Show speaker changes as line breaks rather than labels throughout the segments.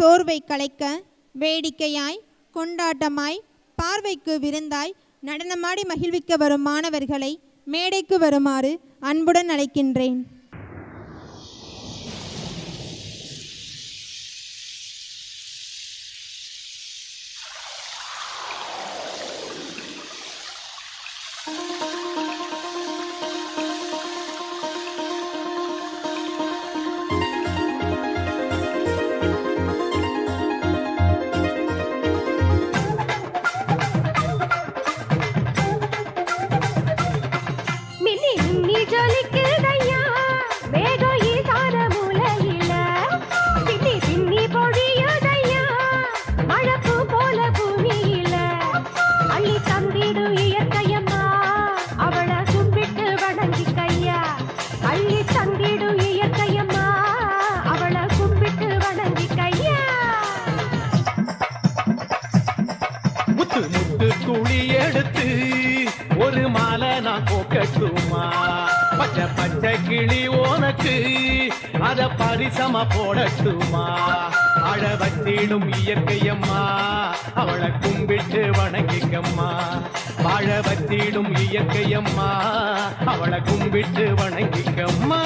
சோர்வை களைக்க வேடிக்கையாய் கொண்டாட்டமாய் பார்வைக்கு விருந்தாய் நடனமாடி மகிழ்விக்க வரும் மாணவர்களை மேடைக்கு வருமாறு அன்புடன் அழைக்கின்றேன்.
ஒரு மாலை நான் போக்கட்டுமா? பச்சை பச்சை கிளி உனக்கு அத பரிசமா போடட்டுமா? அழ வச்சிடும் இயற்கையம்மா அவளை கும்பிட்டு வணங்கிக்கம்மா. வாழ வச்சிடும் இயற்கையம்மா அவளை கும்பிட்டு வணங்கிக்கம்மா.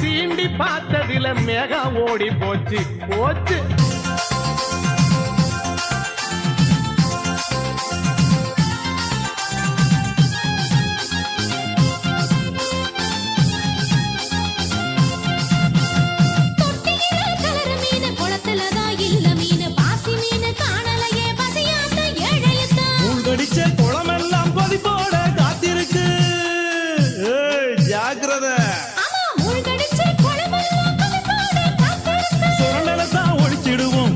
சீண்டி பார்த்ததில மேகம் ஓடி போச்சு போச்சு.
குளமெல்லாம் கொதிப்போட காத்திருக்கு. ஜாக்கிரதை.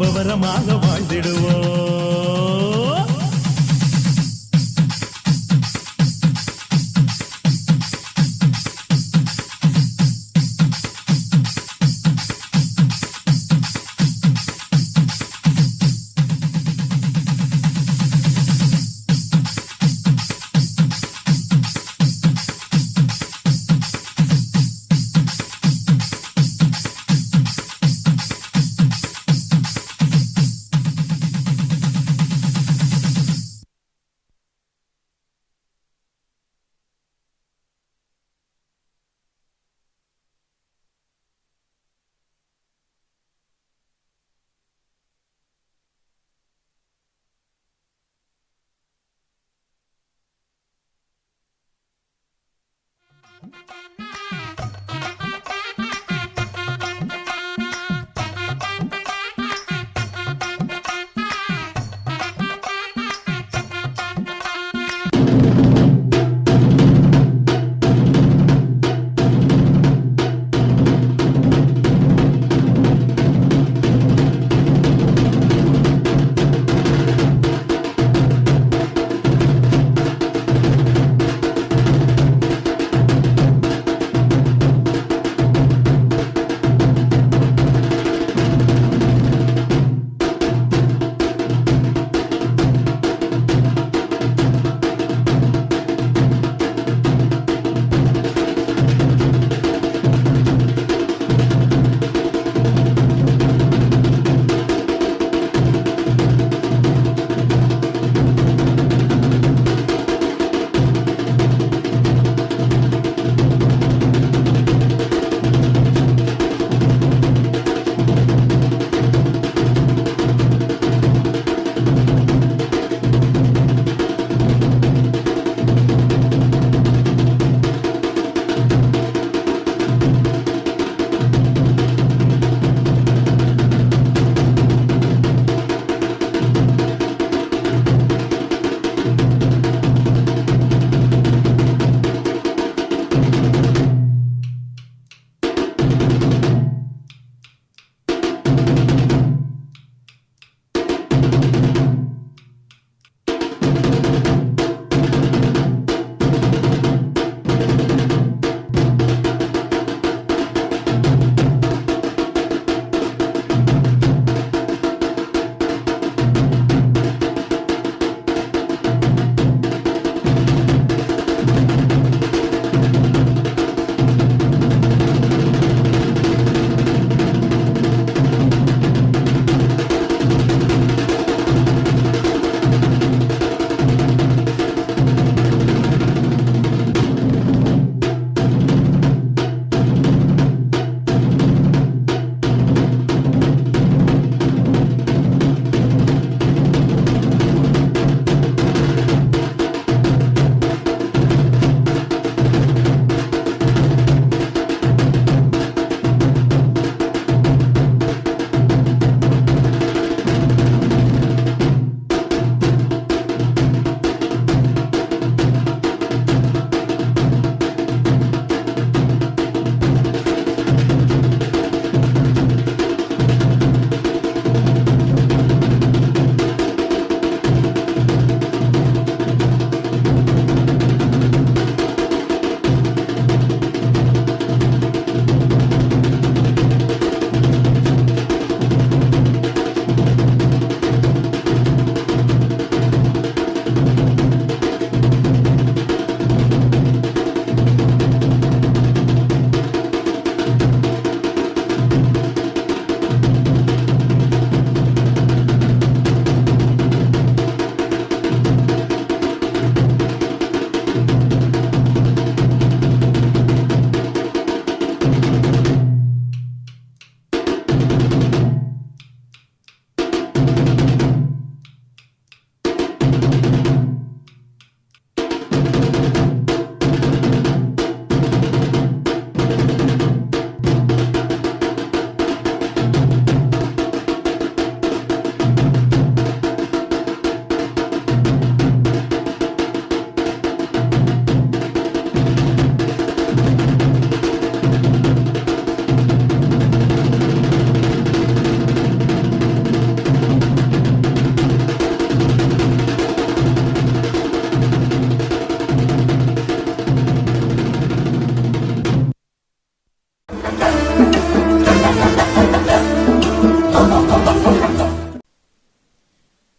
விவரமாக வாழ்ந்திடுவோம்.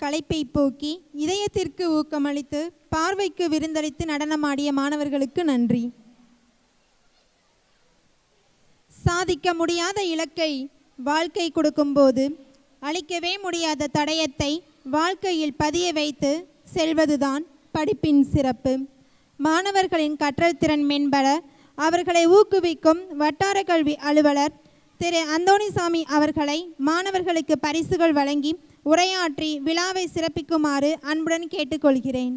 களைப்பை போக்கி இதயத்திற்கு ஊக்கமளித்து பார்வைக்கு விருந்தளித்து நடனமாடிய மாணவர்களுக்கு நன்றி. சாதிக்க முடியாத இலக்கை வாழ்க்கை கொடுக்கும்போது அழிக்கவே முடியாத தடயத்தை வாழ்க்கையில் பதிய வைத்து செல்வதுதான் படிப்பின் சிறப்பு. மாணவர்களின் கற்றல் திறன் மேம்பட அவர்களை ஊக்குவிக்கும் வட்டார கல்வி அலுவலர் திரு அந்தோணிசாமி அவர்களை மாணவர்களுக்கு பரிசுகள் வழங்கி உரையாற்றி விழாவை சிறப்பிக்குமாறு அன்புடன் கேட்டுக்கொள்கிறேன்.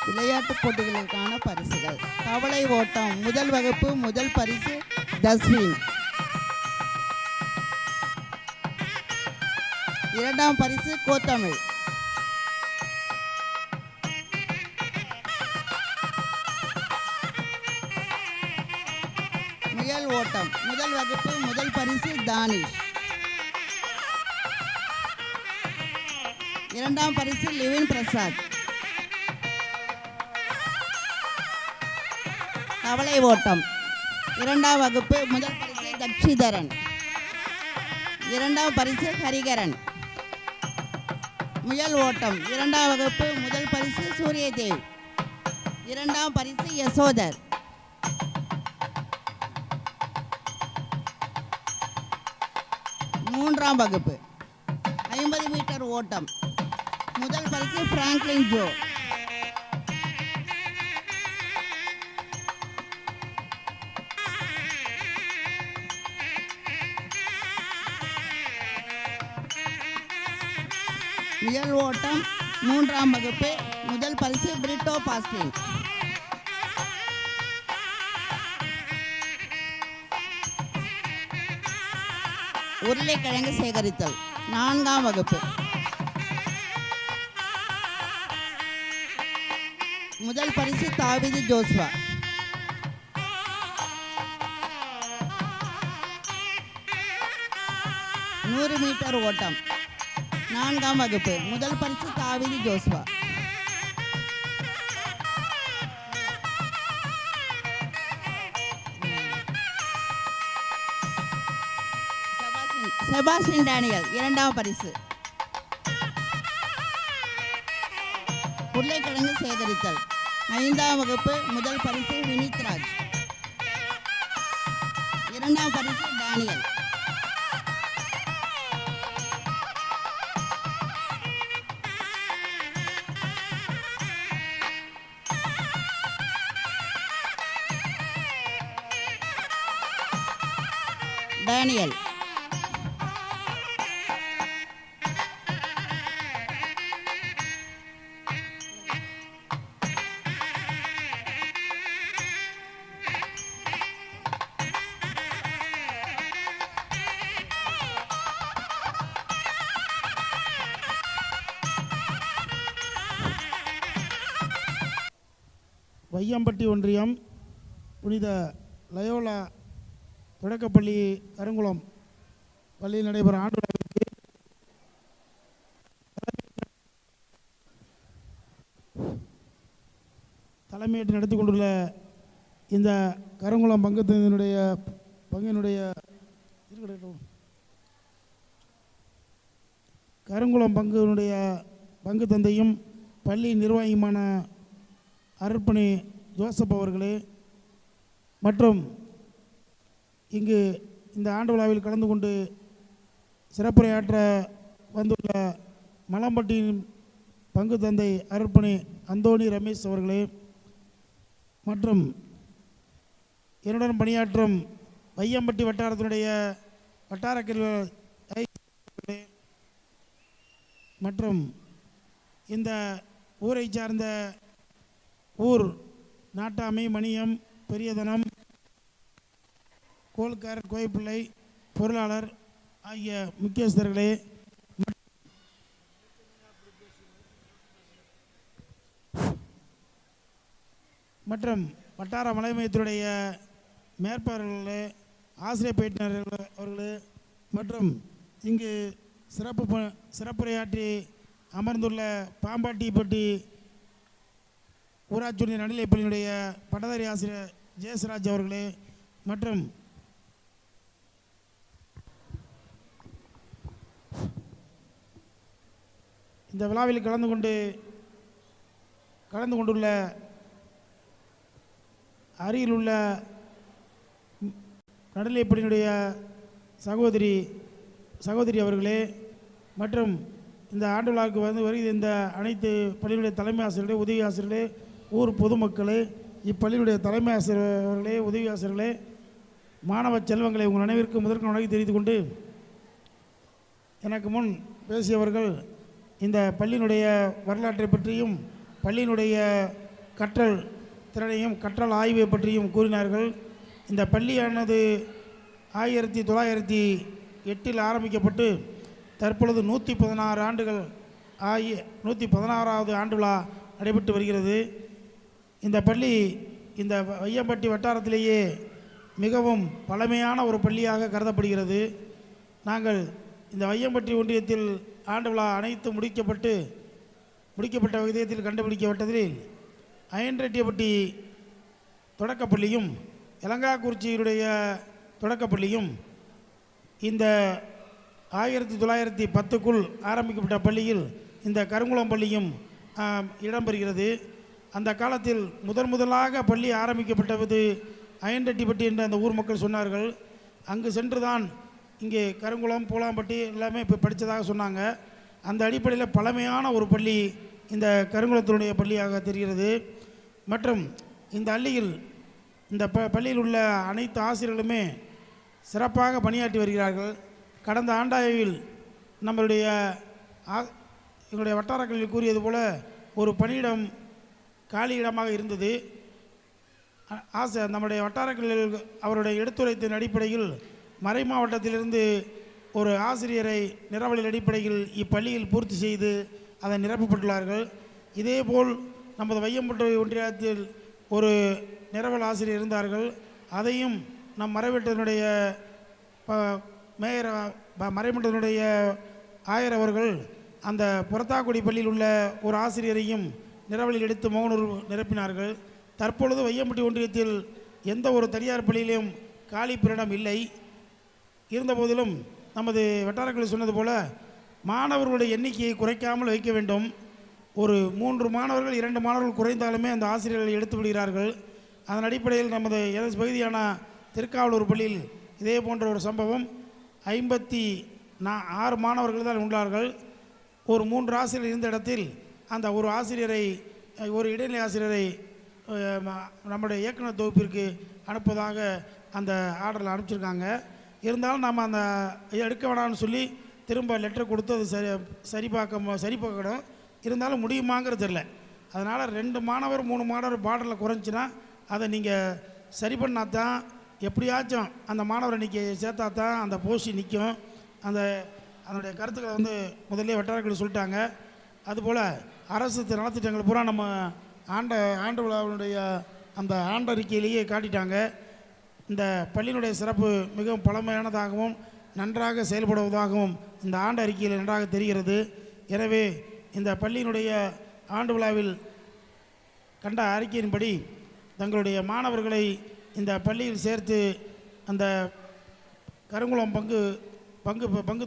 விளையாட்டுப் போட்டிகளுக்கான பரிசுகள். தவளை ஓட்டம் முதல் வகுப்பு முதல் பரிசு தஸ்வின். இரண்டாம் பரிசு கோத்தமிழ். முயல் ஓட்டம் முதல் வகுப்பு முதல் பரிசு தானிஷ். இரண்டாம் பரிசு லிவின் பிரசாத். தவளை ஓட்டம் இரண்டாம் வகுப்பு முதல் பரிசு தக்ஷிதரன். இரண்டாம் பரிசு ஹரிகரன். முயல் ஓட்டம் இரண்டாம் வகுப்பு முதல் பரிசு சூரியதேவ். இரண்டாம் பரிசு யசோதர். மூன்றாம் வகுப்பு 50 மீட்டர் ஓட்டம் முதல் பரிசு பிராங்க்லின் ஜோ. முயல் ஓட்டம் மூன்றாம் வகுப்பு முதல் பரிசு பிரிட்டோ பாஸ்டின். உருளைக்கிழங்கு சேகரித்தல் நான்காம் வகுப்பு முதல் பரிசு தாவீது ஜோஸ்வா. நூறு மீட்டர் ஓட்டம் நான்காம் வகுப்பு முதல் பரிசு தாவீது ஜோஸ்வா. செபாஸ்டின் டேனியல் இரண்டாம் பரிசு. உருளைக்கிழங்கு சேகரித்தல் ஐந்தாம் வகுப்பு முதல் பரிசு வினித் ராஜ். இரண்டாம் பரிசு டேனியல். டேனியல்.
வையம்பட்டி ஒன்றியம் புனித லயோலா தொடக்கப்பள்ளி கருங்குளம் பள்ளியில் நடைபெறும் ஆண்டு விழாவிற்கு தலைமையேற்று நடத்தி கொண்டுள்ள இந்த கருங்குளம் கருங்குளம் பங்கினுடைய பங்கு தந்தையும் பள்ளி நிர்வாகியுமான அருட்பணி ஜோசப் அவர்களே மற்றும் இங்கு இந்த ஆண்டு விழாவில் கலந்து கொண்டு சிறப்புரையாற்ற வந்துள்ள மலம்பட்டியின் பங்கு தந்தை அருட்பணி அந்தோணி ரமேஷ் அவர்களே மற்றும் என்னுடன் பணியாற்றும் வையம்பட்டி வட்டாரத்தினுடைய வட்டார கல்வி மற்றும் இந்த ஊரை சார்ந்த ஊர் நாட்டாமை மணியம் பெரியதனம் கோல்கார் கோயப்பிள்ளை பொருளாளர் ஆகிய முக்கியஸ்தர்களே மற்றும் வட்டார மலை மையத்தினுடைய மேற்பாளர்களே ஆசிரியர் பயிற்றுனர் அவர்களே மற்றும் இங்கு சிறப்புரையாற்றி அமர்ந்துள்ள பாம்பாட்டிப்பட்டி ஊராட்சி ஒன்றிய நடுநிலைப்பள்ளியினுடைய பட்டதாரி ஆசிரியர் ஜெயசராஜ் அவர்களே மற்றும் இந்த விழாவில் கலந்து கொண்டுள்ள அருகிலுள்ள நடுநிலைப்பள்ளியினுடைய சகோதரி அவர்களே மற்றும் இந்த ஆண்டு விழாவுக்கு வருகிற இந்த அனைத்து பள்ளியினுடைய தலைமை ஆசிரியர்களே, உதவி ஆசிரியர்களே, ஊர் பொதுமக்களே, இப்பள்ளியினுடைய தலைமை ஆசிரியர்களே, உதவி ஆசிரியர்களே, மாணவ செல்வங்களை உங்கள் அனைவருக்கும் முதற்கு வணக்கம் தெரிவித்துக் கொண்டு, எனக்கு முன் பேசியவர்கள் இந்த பள்ளியினுடைய வரலாற்றை பற்றியும் பள்ளியினுடைய கற்றல் திறனையும் கற்றல் ஆய்வை பற்றியும் கூறினார்கள். இந்த பள்ளியானது 1908 ஆரம்பிக்கப்பட்டு தற்பொழுது 116 ஆண்டுகள் 116வது ஆண்டு விழா நடைபெற்று வருகிறது. இந்த பள்ளி இந்த வையம்பட்டி வட்டாரத்திலேயே மிகவும் பழமையான ஒரு பள்ளியாக கருதப்படுகிறது. நாங்கள் இந்த வையம்பட்டி ஒன்றியத்தில் ஆண்டு விழா அனைத்து முடிக்கப்பட்ட விதத்தில் கண்டுபிடிக்கப்பட்டதில் அயன்ரெட்டியப்பட்டி தொடக்கப்பள்ளியும் இளங்காக்குறிச்சியினுடைய தொடக்கப்பள்ளியும் இந்த 1910க்குள் ஆரம்பிக்கப்பட்ட பள்ளியில் இந்த கருங்குளம் பள்ளியும் இடம்பெறுகிறது. அந்த காலத்தில் முதலாக பள்ளி ஆரம்பிக்கப்பட்டது அயன்ரெட்டிப்பட்டி என்ற அந்த ஊர் மக்கள் சொன்னார்கள். அங்கு சென்று தான் இங்கே கருங்குளம், பூலாம்பட்டி எல்லாமே இப்போ படித்ததாக சொன்னாங்க. அந்த அடிப்படையில் பழமையான ஒரு பள்ளி இந்த கருங்குளத்தினுடைய பள்ளியாக தெரிகிறது. மற்றும் இந்த பள்ளியில் உள்ள அனைத்து ஆசிரியர்களுமே சிறப்பாக பணியாற்றி வருகிறார்கள். கடந்த ஆண்டாய்வில் எங்களுடைய வட்டார கல்வி கூறியது போல ஒரு பணியிடம் காலியிடமாக இருந்தது. நம்முடைய வட்டார கல்வியில் அவருடைய எடுத்துரைத்தின் அடிப்படையில் மறை மாவட்டத்திலிருந்து ஒரு ஆசிரியரை நிரவலின் அடிப்படையில் இப்பள்ளியில் பூர்த்தி செய்து அதை நிரப்பப்பட்டுள்ளார்கள். இதேபோல் நமது வையம்பட்டி ஒன்றியத்தில் ஒரு நிரவல் ஆசிரியர் இருந்தார்கள். அதையும் நம் மறைவட்டத்தினுடைய மறைமண்டலத்தினுடைய ஆயர் அவர்கள் அந்த புறத்தாக்குடி பள்ளியில் உள்ள ஒரு ஆசிரியரையும் நிரவலில் எடுத்து மௌனூர் நிரப்பினார்கள். தற்பொழுது வையம்பட்டி ஒன்றியத்தில் எந்த ஒரு தனியார் பள்ளியிலும் காலி பிரிடம் இல்லை. இருந்தபோதிலும் நமது வட்டாரங்களில் சொன்னது போல மாணவர்களுடைய எண்ணிக்கையை குறைக்காமல் வைக்க வேண்டும். ஒரு 3 மாணவர்கள் 2 மாணவர்கள் குறைந்தாலுமே அந்த ஆசிரியர்கள் எடுத்து விடுகிறார்கள். அதன் அடிப்படையில் நமது பகுதியான திருக்காவலூர் பள்ளியில் இதே போன்ற ஒரு சம்பவம் 56 மாணவர்கள் தான் உள்ளார்கள். ஒரு 3 ஆசிரியர் இருந்த இடத்தில் அந்த ஒரு ஆசிரியரை, ஒரு இடைநிலை ஆசிரியரை நம்முடைய இயக்குனர் தொகுப்பிற்கு அனுப்புவதாக அந்த ஆர்டரில் அனுப்பிச்சிருக்காங்க. இருந்தாலும் நம்ம அந்த எடுக்க வேணாம்னு சொல்லி திரும்ப லெட்டர் கொடுத்து அது சரி பார்க்கணும். இருந்தாலும் முடியுமாங்கிறது தெரியல. அதனால் 2 மாணவர் 3 மாணவர் பார்டரில் குறைஞ்சின்னா அதை நீங்கள் சரி பண்ணால் தான், எப்படியாச்சும் அந்த மாணவரை இன்றைக்கி சேர்த்தா தான் அந்த போஸ்டி நிற்கும். அதனுடைய கருத்துக்களை முதல்ல வட்டாரங்கள் சொல்லிட்டாங்க. அதுபோல் அரசு நலத்திட்டங்கள் பூரா நம்ம ஆண்டு விழாவினுடைய அந்த ஆண்டறிக்கையிலேயே காட்டிட்டாங்க. இந்த பள்ளியினுடைய சிறப்பு மிகவும் பழமையானதாகவும் நன்றாக செயல்படுவதாகவும் இந்த ஆண்டு அறிக்கையில் நன்றாக தெரிகிறது. எனவே இந்த பள்ளியினுடைய ஆண்டு விழாவில் கண்ட அறிக்கையின்படி தங்களுடைய மாணவர்களை இந்த பள்ளியில் சேர்த்து அந்த கருங்குளம் பங்கு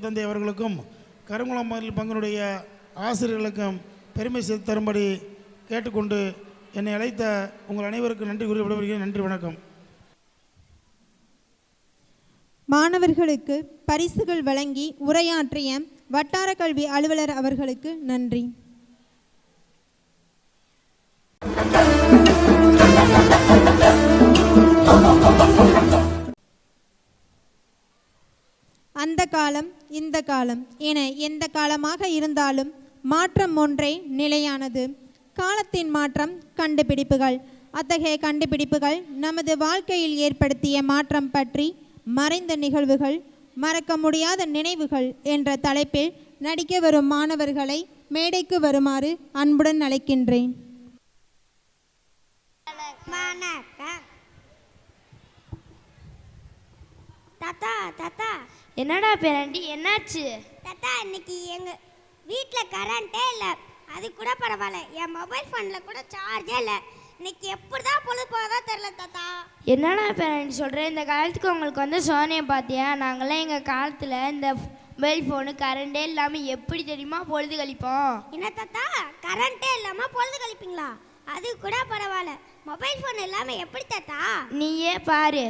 தந்தை அவர்களுக்கும் கருங்குளம் பங்கினுடைய ஆசிரியர்களுக்கும் பெருமை சேர்த்து தரும்படி கேட்டுக்கொண்டு என்னை அழைத்த உங்கள் அனைவருக்கும் நன்றி கூறி விடைபெறுகிறேன். நன்றி, வணக்கம்.
மாணவர்களுக்கு பரிசுகள் வழங்கி உரையாற்றிய வட்டார கல்வி அலுவலர் அவர்களுக்கு நன்றி. அந்த காலம் இந்த காலம் என எந்த காலமாக இருந்தாலும் மாற்றம் ஒன்றே நிலையானது. காலத்தின் மாற்றம் கண்டுபிடிப்புகள். அத்தகைய கண்டுபிடிப்புகள் நமது வாழ்க்கையில் ஏற்படுத்திய மாற்றம் பற்றி மறைந்த நிகழ்வுகள், மறக்க முடியாத நினைவுகள் என்ற தலைப்பில் நடிக்க வரும் மாணவர்களை மேடைக்கு வருமாறு அன்புடன் அழைக்கின்றேன்.
தாத்தா தாத்தா, என்னடா பேரண்டி, என்னாச்சு? தாத்தா, இன்னைக்கு எங்கள் வீட்டில் கரண்ட்டே இல்லை. அது கூட பரவாயில்ல, என் மொபைல் ஃபோனில் கூட சார்ஜே இல்லை. இன்னைக்கு எப்படிதான் பொழுது போதா தெரியல தாத்தா. என்னடா பேரண்டி சொல்கிறேன், இந்த காலத்துக்கு உங்களுக்கு வந்து சோனியை பார்த்தியா? நாங்களாம் எங்கள் காலத்தில் இந்த மொபைல் ஃபோனு கரண்டே இல்லாமல் எப்படி தெரியுமா பொழுது கழிப்போம். என்ன தாத்தா, கரண்டே இல்லாமல் பொழுது கழிப்பீங்களா? அது கூட பரவாயில்ல, மொபைல் ஃபோன் இல்லாமல் எப்படி தாத்தா? நீயே பாரு.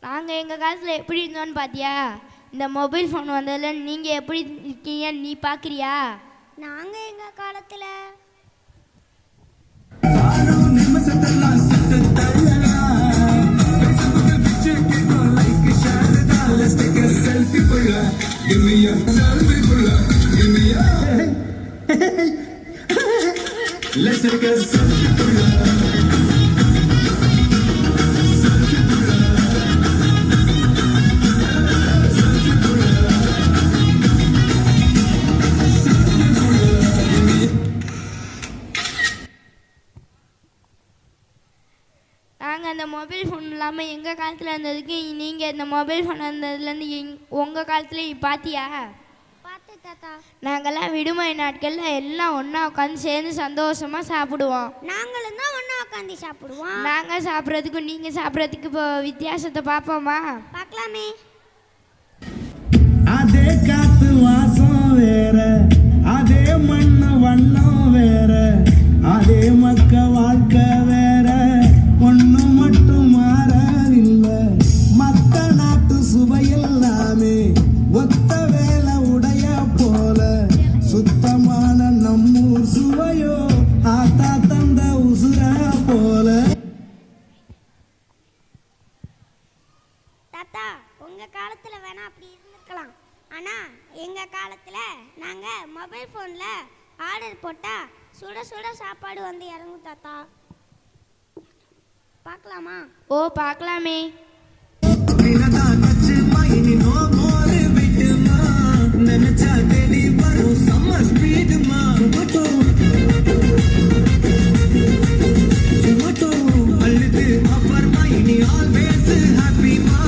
நாங்கள் எங்கள் காலத்தில் எப்படி இருந்தோன்னு பார்த்தியா? இந்த மொபைல் ஃபோன் வந்ததில் நீங்கள் எப்படி இருக்கீங்க நீ பார்க்குறியா? நாங்கள் எங்கள் காலத்தில்
Let's take a selfie.
நாங்கள் அந்த மொபைல் ஃபோன் இல்லாமல் எங்கள் காலத்தில் இருந்ததுக்கு நீங்கள் இந்த மொபைல் ஃபோன் இருந்ததுலேருந்து உங்கள் காலத்தில் பார்த்தியா? பார்த்து தாத்தா. நாங்கள்லாம் விடுமுறை நாட்களில் எல்லாம் ஒன்றா உட்காந்து சேர்ந்து சந்தோஷமாக சாப்பிடுவோம். நாங்களும் தான் ஒன்றா உட்காந்து சாப்பிடுவோம். நாங்கள் சாப்பிட்றதுக்கும் நீங்கள் சாப்பிட்றதுக்கு இப்போ வித்தியாசத்தை பார்ப்போமா? பார்க்கலாமே.
அதே காத்து வாசம் வேற, அதே மண்ணு வண்ணம் வேற, அதே மக்க வாழ்க்கை வேற, ஒண்ணு மட்டும் மாறவில்லை. மத்த நாட்டு சுவையெல்லாமே ஒத்த வேலை உடைய போல, சுத்தமான நம்மூர் சுவையோ ஆத்தா தந்த உசுர போல.
தாத்தா, உங்கள் காலத்தில் வேணா அப்படி இருந்துக்கலாம், ஆனால் எங்கள் காலத்தில் நாங்கள் மொபைல் ஃபோனில் ஆர்டர் போட்டால் சுட சுட சாப்பாடு வந்து இறங்கும் தாத்தா. பார்க்கலாமா? ஓ பார்க்கலாமே.
நினைச்சா தேடி வரும் சம்மர் ஸ்பீடுமா. அழுது ஆஃபர் மைனி ஆல்வேஸ் ஹாப்பிமா.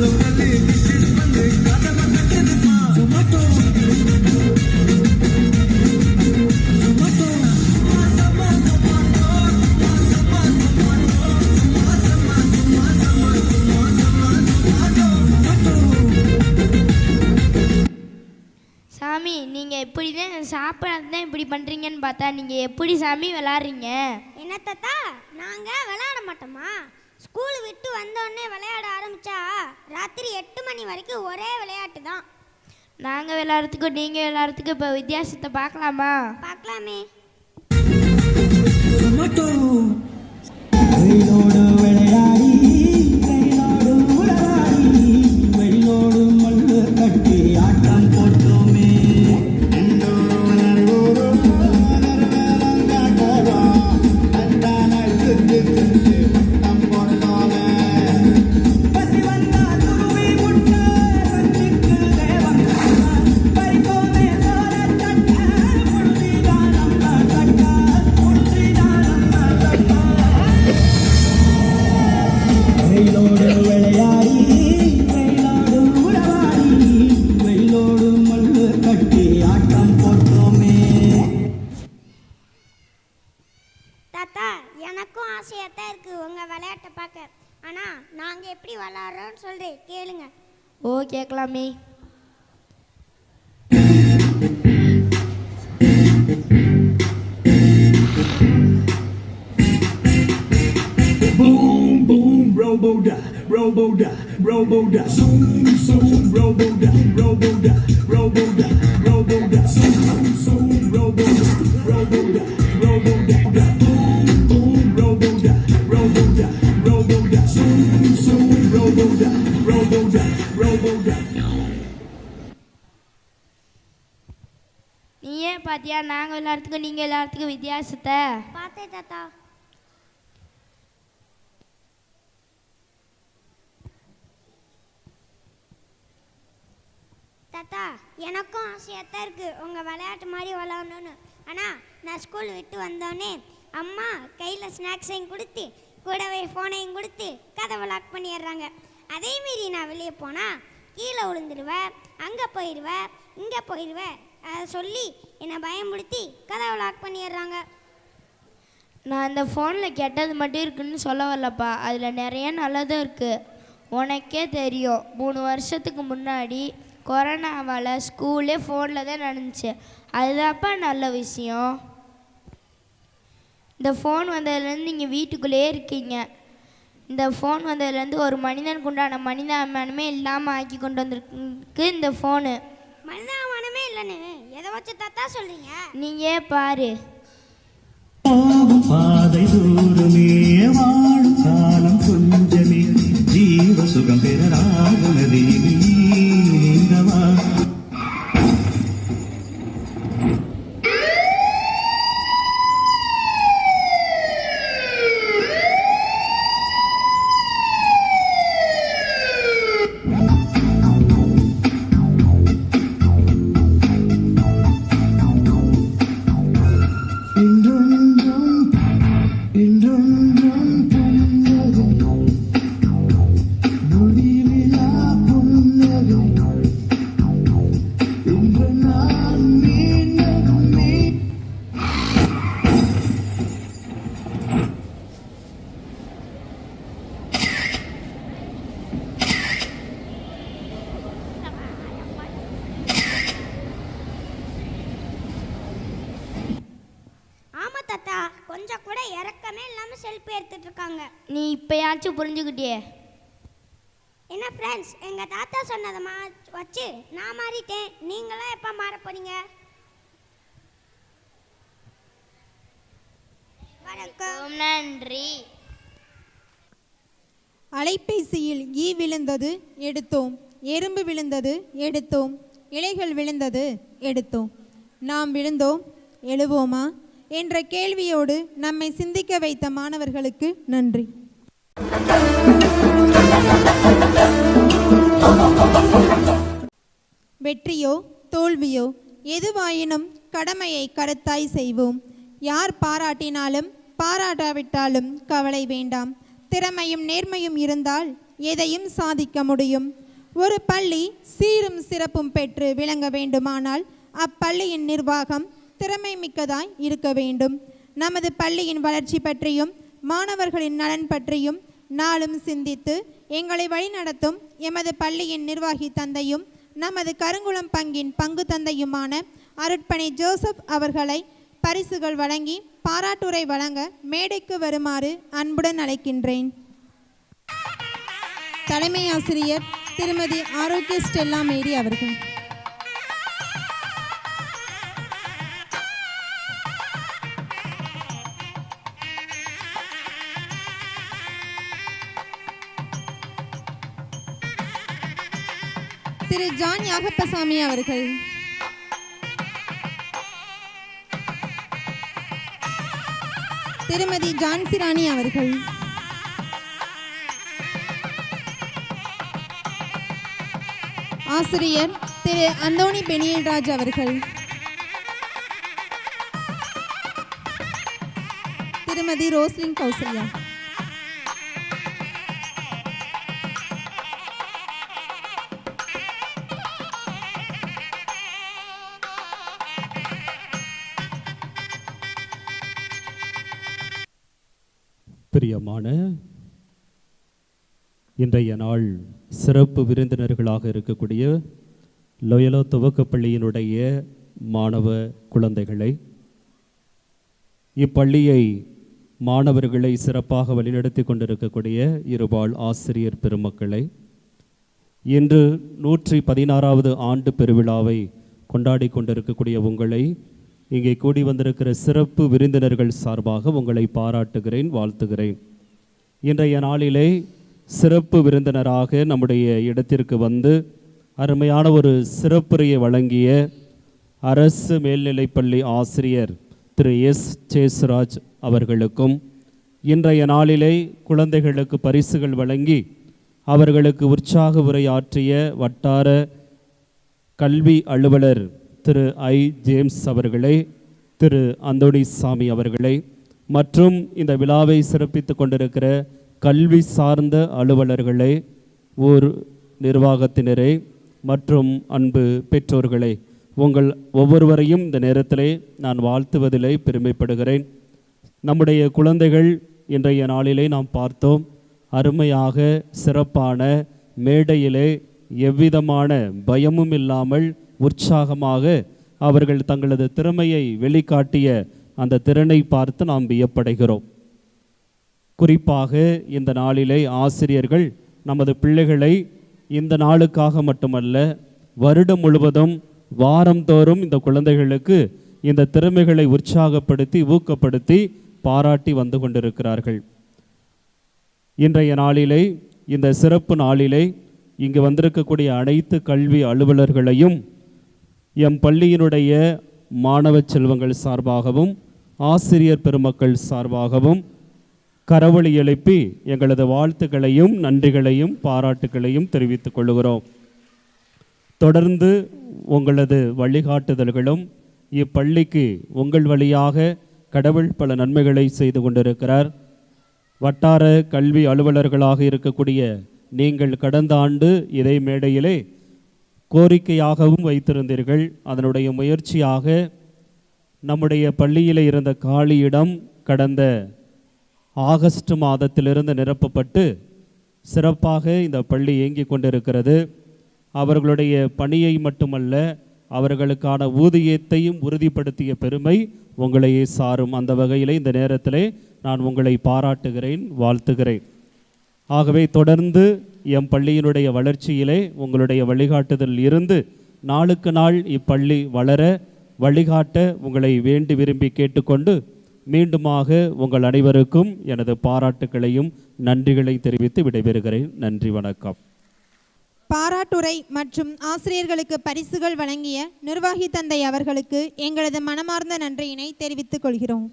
லோக்கல் டிஷஸ் வந்து கதவை கட்டுதுமா. டொமேட்டோ
சாமி, நீங்கள் எப்படி தான் சாப்பிட்றது தான் இப்படி பண்ணுறீங்கன்னு பார்த்தா நீங்கள் எப்படி சாமி விளாட்றீங்க? என்ன தாத்தா, நாங்கள் விளையாட மாட்டோமா? ஸ்கூல் விட்டு வந்தோடனே விளையாட ஆரம்பித்தா ராத்திரி 8 மணி வரைக்கும் ஒரே விளையாட்டு தான். நாங்கள் விளையாடுறதுக்கும் நீங்கள் விளையாடுறதுக்கு இப்போ வித்தியாசத்தை பார்க்கலாமா? பார்க்கலாமே.
டொமேட்டோ வெயிலோடு விளையாடி, வெயிலோடு உளராடி, வெயிலோடு மண்ணு கட்டி ஆட்டம் போட்டோமே. வெயிலோடு விளையாடி, வெயிலோடு உளவாடி, வெயிலோடு மண்ணு கட்டி ஆட்டம் போட்டோமே.
தாத்தா, எனக்கும் ஆசையாக தான் இருக்குது உங்கள் விளையாட்டை பார்க்க. ஆனால் நாங்கள் எப்படி விளாட்றோன்னு சொல்கிறேன், கேளுங்க. ஓ கேட்கலாமே.
Boom, boom, robo-da, robo-da, robo-da. Zoom, zoom, robo-da, robo-da, robo-da, robo-da. Zoom, zoom, robo-da, robo-da, robo-da. Boom, boom, robo-da, robo-da, robo-da. Zoom, zoom, robo-da, robo-da, robo-da.
பார்த்தியா நாங்கள் எல்லாத்துக்கும் நீங்கள் எல்லாத்துக்கும் வித்தியாசத்தை?
பார்த்தேன் தாத்தா. தாத்தா எனக்கும் ஆசையாக தான் இருக்குது உங்கள் விளையாட்டு மாதிரி விளையாடணும்னு. ஆனால் நான் ஸ்கூல் விட்டு வந்தோடனே அம்மா கையில் ஸ்நாக்ஸையும் கொடுத்து கூடவே ஃபோனையும் கொடுத்து கதவை லாக் பண்ணிடுறாங்க. அதேமாரி நான் வெளியே போனால் கீழே விழுந்துடுவேன், அங்கே போயிடுவேன், இங்கே போயிடுவேன் அதை சொல்லி என்னை பயமுடுத்தி கதவை லாக் பண்ணிடுறாங்க.
நான் இந்த ஃபோனில் கெட்டது மட்டும் இருக்குன்னு சொல்ல வரலப்பா, அதில் நிறைய நல்லதும் இருக்குது. உனக்கே தெரியும் 3 வருஷத்துக்கு முன்னாடி கொரோனாவால் ஸ்கூலே ஃபோனில் தான் நடந்துச்சு. அதுதான்ப்பா நல்ல விஷயம். இந்த ஃபோன் வந்ததுலேருந்து நீங்கள் வீட்டுக்குள்ளேயே இருக்கீங்க. இந்த ஃபோன் வந்ததுலேருந்து ஒரு மனிதனுக்கு உண்டான மனிதாபிமானமே இல்லாமல் ஆக்கி கொண்டு வந்திருக்கு இந்த ஃபோனு.
மனிதாபிமானமே இல்லைன்னு எதை வச்சு தாத்தா சொல்கிறீங்க?
நீங்கள் பாரு.
பாதை தூரமே வாழும் காலம் கொஞ்சமே ஜீவ சுகம் பெறராகுனதே நீங்கவா.
ஆமாம் தாத்தா, கொஞ்சம் கூட இறக்கமே இல்லாமல் செல்ஃபி எடுத்துட்டு இருக்காங்க.
நீ இப்போயாச்சும் புரிஞ்சுக்கிட்டியே.
என்ன ஃப்ரெண்ட்ஸ், எங்கள் தாத்தா சொன்னதை வச்சு நான் மாறிட்டேன். நீங்களாம் எப்போ மாற போறீங்க? வணக்கம்.
நன்றி.
அலைபேசியில் ஈ விழுந்தது எடுத்தோம், எறும்பு விழுந்தது எடுத்தோம், இலைகள் விழுந்தது எடுத்தோம். நாம் விழுந்தோம் எழுவோமா என்ற கேள்வியோடு நம்மை சிந்திக்க வைத்த மாணவர்களுக்கு நன்றி. வெற்றியோ தோல்வியோ எதுவாயினும் கடமையை கருத்தாய் செய்வோம். யார் பாராட்டினாலும் பாராட்டாவிட்டாலும் கவலை வேண்டாம். திறமையும் நேர்மையும் இருந்தால் எதையும் சாதிக்க முடியும். ஒரு பள்ளி சீரும் சிறப்பும் பெற்று விளங்க வேண்டுமானால் அப்பள்ளியின் நிர்வாகம் திறமை மிக்கதாய் இருக்க வேண்டும். நமது பள்ளியின் வளர்ச்சி பற்றியும் மாணவர்களின் நலன் பற்றியும் நாளும் சிந்தித்து எங்களை வழிநடத்தும் எமது பள்ளியின் நிர்வாகி தந்தையும் நமது கருங்குளம் பங்கின் பங்கு தந்தையுமான அருட்பணி ஜோசப் அவர்களை பரிசுகள் வழங்கி பாராட்டுரை வழங்க மேடைக்கு வருமாறு அன்புடன் அழைக்கின்றேன். தலைமை ஆசிரியர் திருமதி ஆரோக்கிய ஸ்டெல்லா மேரி அவர்கள். திரு ஜான் யாகப்பசாமி அவர்கள். திருமதி ஜான்சிராணி அவர்கள். ஆசிரியர் திரு அந்தோணி பெனியல்ராஜ் அவர்கள். திருமதி ரோஸ்லின் கௌசல்யா.
பிரியமான இன்றைய நாள் சிறப்பு விருந்தினர்களாக இருக்கக்கூடிய லோயலா துவக்கப்பள்ளியினுடைய மாணவ குழந்தைகளை, இப்பள்ளியை மாணவர்களை சிறப்பாக வழிநடத்தி கொண்டிருக்கக்கூடிய இருபால் ஆசிரியர் பெருமக்களை, இன்று 116வது ஆண்டு பெருவிழாவை கொண்டாடி கொண்டிருக்கக்கூடிய உங்களை, இங்கே கூடி வந்திருக்கிற சிறப்பு விருந்தினர்கள் சார்பாக உங்களை பாராட்டுகிறேன், வாழ்த்துகிறேன். இன்றைய நாளிலே சிறப்பு விருந்தினராக நம்முடைய இடத்திற்கு வந்து அருமையான ஒரு சிறப்புரையை வழங்கிய அரசு மேல்நிலைப்பள்ளி ஆசிரியர் திரு எஸ் சேசுராஜ் அவர்களுக்கும் இன்றைய நாளிலே குழந்தைகளுக்கு பரிசுகள் வழங்கி அவர்களுக்கு உற்சாக உரையாற்றிய வட்டார கல்வி அலுவலர் திரு ஐ ஜேம்ஸ் அவர்களே, திரு அந்தோணிசாமி அவர்களே மற்றும் இந்த விழாவை சிறப்பித்து கொண்டிருக்கிற கல்வி சார்ந்த அலுவலர்களே, ஊர் நிர்வாகத்தினரே மற்றும் அன்பு பெற்றோர்களே, உங்கள் ஒவ்வொருவரையும் இந்த நேரத்திலே நான் வாழ்த்துவதிலே பெருமைப்படுகிறேன். நம்முடைய குழந்தைகள் இன்றைய நாளிலே நாம் பார்த்தோம், அருமையாக சிறப்பான மேடையிலே எவ்விதமான பயமும் இல்லாமல் உற்சாகமாக அவர்கள் தங்களது திறமையை வெளிக்காட்டிய அந்த திறனை பார்த்து நாம் வியப்படைகிறோம். குறிப்பாக இந்த நாளிலே ஆசிரியர்கள் நமது பிள்ளைகளை இந்த நாளுக்காக மட்டுமல்ல, வருடம் முழுவதும் வாரந்தோறும் இந்த குழந்தைகளுக்கு இந்த திறமைகளை உற்சாகப்படுத்தி ஊக்கப்படுத்தி பாராட்டி வந்து கொண்டிருக்கிறார்கள். இன்றைய நாளிலே, இந்த சிறப்பு நாளிலே இங்கு வந்திருக்கக்கூடிய அனைத்து கல்வி அலுவலர்களையும் எம் பள்ளியினுடைய மாணவ செல்வங்கள் சார்பாகவும் ஆசிரியர் பெருமக்கள் சார்பாகவும் கரவொலி எழுப்பி எங்களது வாழ்த்துக்களையும் நன்றிகளையும் பாராட்டுகளையும் தெரிவித்துக் கொள்கிறோம். தொடர்ந்து உங்களது வழிகாட்டுதல்களும் இப்பள்ளிக்கு உங்கள் வழியாக கடவுள் பல நன்மைகளை செய்து கொண்டிருக்கிறார். வட்டார கல்வி அலுவலர்களாக இருக்கக்கூடிய நீங்கள் கடந்த ஆண்டு இதே மேடையிலே கோரிக்கையாகவும் வைத்திருந்தீர்கள். அதனுடைய முயற்சியாக நம்முடைய பள்ளியில் இருந்த காலியிடம் கடந்த ஆகஸ்ட் மாதத்திலிருந்து நிரப்பப்பட்டு சிறப்பாக இந்த பள்ளி இயங்கிக் கொண்டிருக்கிறது. அவர்களுடைய பணியை மட்டுமல்ல, அவர்களுக்கான ஊதியத்தையும் உறுதிப்படுத்திய பெருமை உங்களையே சாரும். அந்த வகையிலே இந்த நேரத்திலே நான் உங்களை பாராட்டுகிறேன், வாழ்த்துகிறேன். ஆகவே தொடர்ந்து எம் பள்ளியினுடைய வளர்ச்சியிலே உங்களுடைய வழிகாட்டுதல் இருந்து நாளுக்கு நாள் இப்பள்ளி வளர வழிகாட்ட உங்களை வேண்டி விரும்பி கேட்டுக்கொண்டு மீண்டுமாக உங்கள் அனைவருக்கும் எனது பாராட்டுக்களையும் நன்றிகளை தெரிவித்து விடைபெறுகிறேன். நன்றி, வணக்கம்.
பாராட்டுரை மற்றும் ஆசிரியர்களுக்கு பரிசுகள் வழங்கிய நிர்வாகி தந்தை அவர்களுக்கு எங்களது மனமார்ந்த நன்றியினை தெரிவித்துக் கொள்கிறோம்.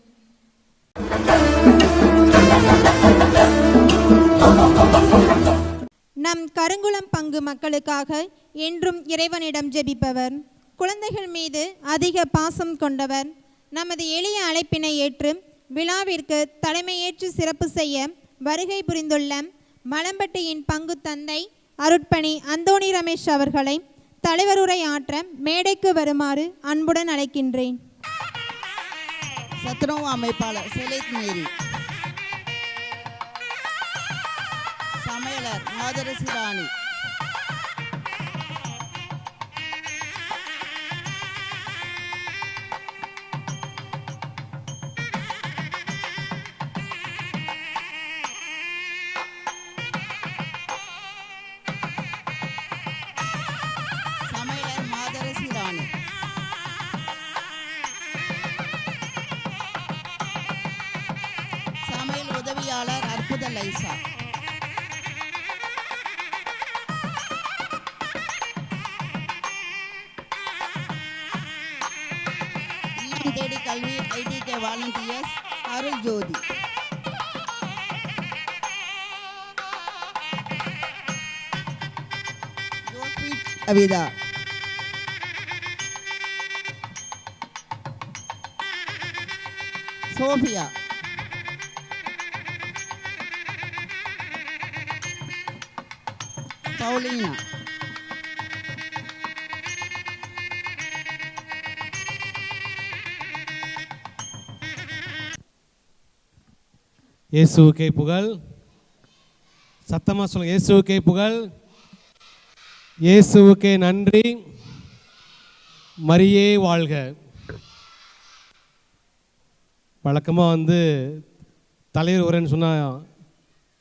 நம் கருங்குளம் பங்கு மக்களுக்காக என்றும் இறைவனிடம் ஜெபிப்பவர், குழந்தைகள் மீது அதிக பாசம் கொண்டவர், நமது எளிய அழைப்பினை ஏற்று விழாவிற்கு தலைமையேற்று சிறப்பு செய்ய வருகை புரிந்துள்ள மலம்பட்டியின் பங்கு தந்தை அருட்பணி அந்தோணி ரமேஷ் அவர்களை தலைவருரை ஆற்ற மேடைக்கு வருமாறு அன்புடன் அழைக்கின்றேன்.
சத்துணவு அமைப்பாளர் செலித் மேரி, சமையலர் மாதரசி ராணி, சமையல் உதவியாளர் அற்புத லைசா, இல்லம் தேடி கல்வி ஐடிகே வாலண்டியர்ஸ் அருள் ஜோதி, அவிதா, சோபியா, பவுலினா,
இயேசுவுக்கே புகழ். சத்தமாக சொல்லுங்க, இயேசுவுக்கே புகழ், இயேசுவுக்கே நன்றி, மரியே வாழ்க. வழக்கமாக தலைவர் உரைன்னு சொன்னால்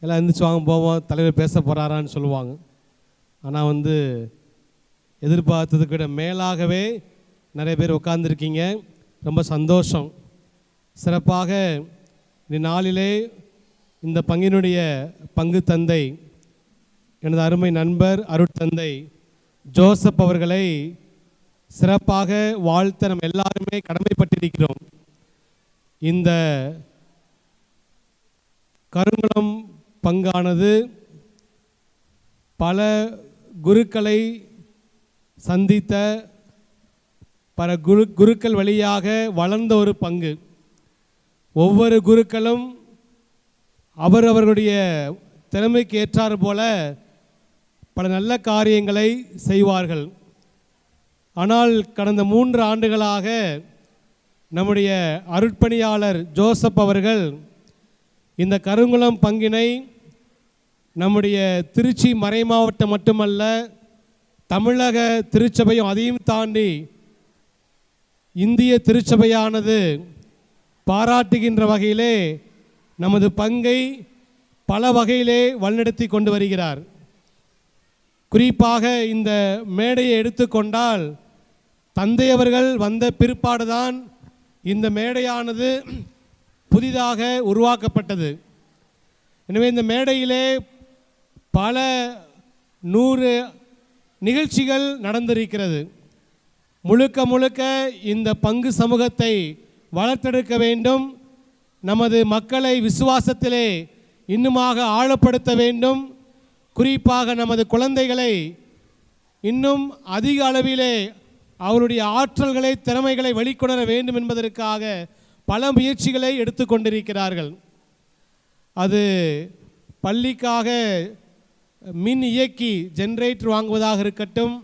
எல்லாம் எழுந்திரிச்சு வாங்க போவோம், தலைவர் பேச போகிறாரான்னு சொல்லுவாங்க. ஆனால் எதிர்பார்த்ததுக்கு விட மேலாகவே நிறைய பேர் உட்கார்ந்துருக்கீங்க. ரொம்ப சந்தோஷம். சிறப்பாக இந்த நாளிலே இந்த பங்கினுடைய பங்கு தந்தை எனது அருமை நண்பர் அருட்தந்தை ஜோசப் அவர்களை சிறப்பாக வாழ்த்த நம்ம எல்லாருமே கடமைப்பட்டிருக்கிறோம். இந்த கருங்குளம் பங்கானது பல குருக்களை சந்தித்த பல குருக்கள் வழியாக வளர்ந்த ஒரு பங்கு. ஒவ்வொரு குருக்களும் அவர்களுடைய திறமைக்கு ஏற்றாறு போல பல நல்ல காரியங்களை செய்வார்கள். ஆனால் கடந்த 3 ஆண்டுகளாக நம்முடைய அருட்பணியாளர் ஜோசப் அவர்கள் இந்த கருங்குளம் பங்கினை நம்முடைய திருச்சி மறைமாவட்டம் மட்டுமல்ல, தமிழக திருச்சபையும் அதையும் தாண்டி இந்திய திருச்சபையானது பாராட்டுகின்ற வகையிலே நமது பங்கை பல வகையிலே வழிநடத்தி கொண்டு வருகிறார். குறிப்பாக இந்த மேடையை எடுத்துக்கொண்டால் தந்தையவர்கள் வந்த பிற்பாடுதான் இந்த மேடையானது புதிதாக உருவாக்கப்பட்டது. எனவே இந்த மேடையிலே பல 100 நிகழ்ச்சிகள் நடந்திருக்கிறது. முழுக்க முழுக்க இந்த பங்கு சமூகத்தை வளர்த்தெடுக்க வேண்டும், நமது மக்களை விசுவாசத்திலே இன்னுமாக ஆழப்படுத்த வேண்டும், குறிப்பாக நமது குழந்தைகளை இன்னும் அதிக அளவிலே அவருடைய ஆற்றல்களை திறமைகளை வெளிக்கொணர வேண்டும் என்பதற்காக பல முயற்சிகளை எடுத்துக்கொண்டிருக்கிறார்கள். அது பள்ளிக்காக மின் இயக்கி ஜெனரேட்டர் வாங்குவதாக இருக்கட்டும்,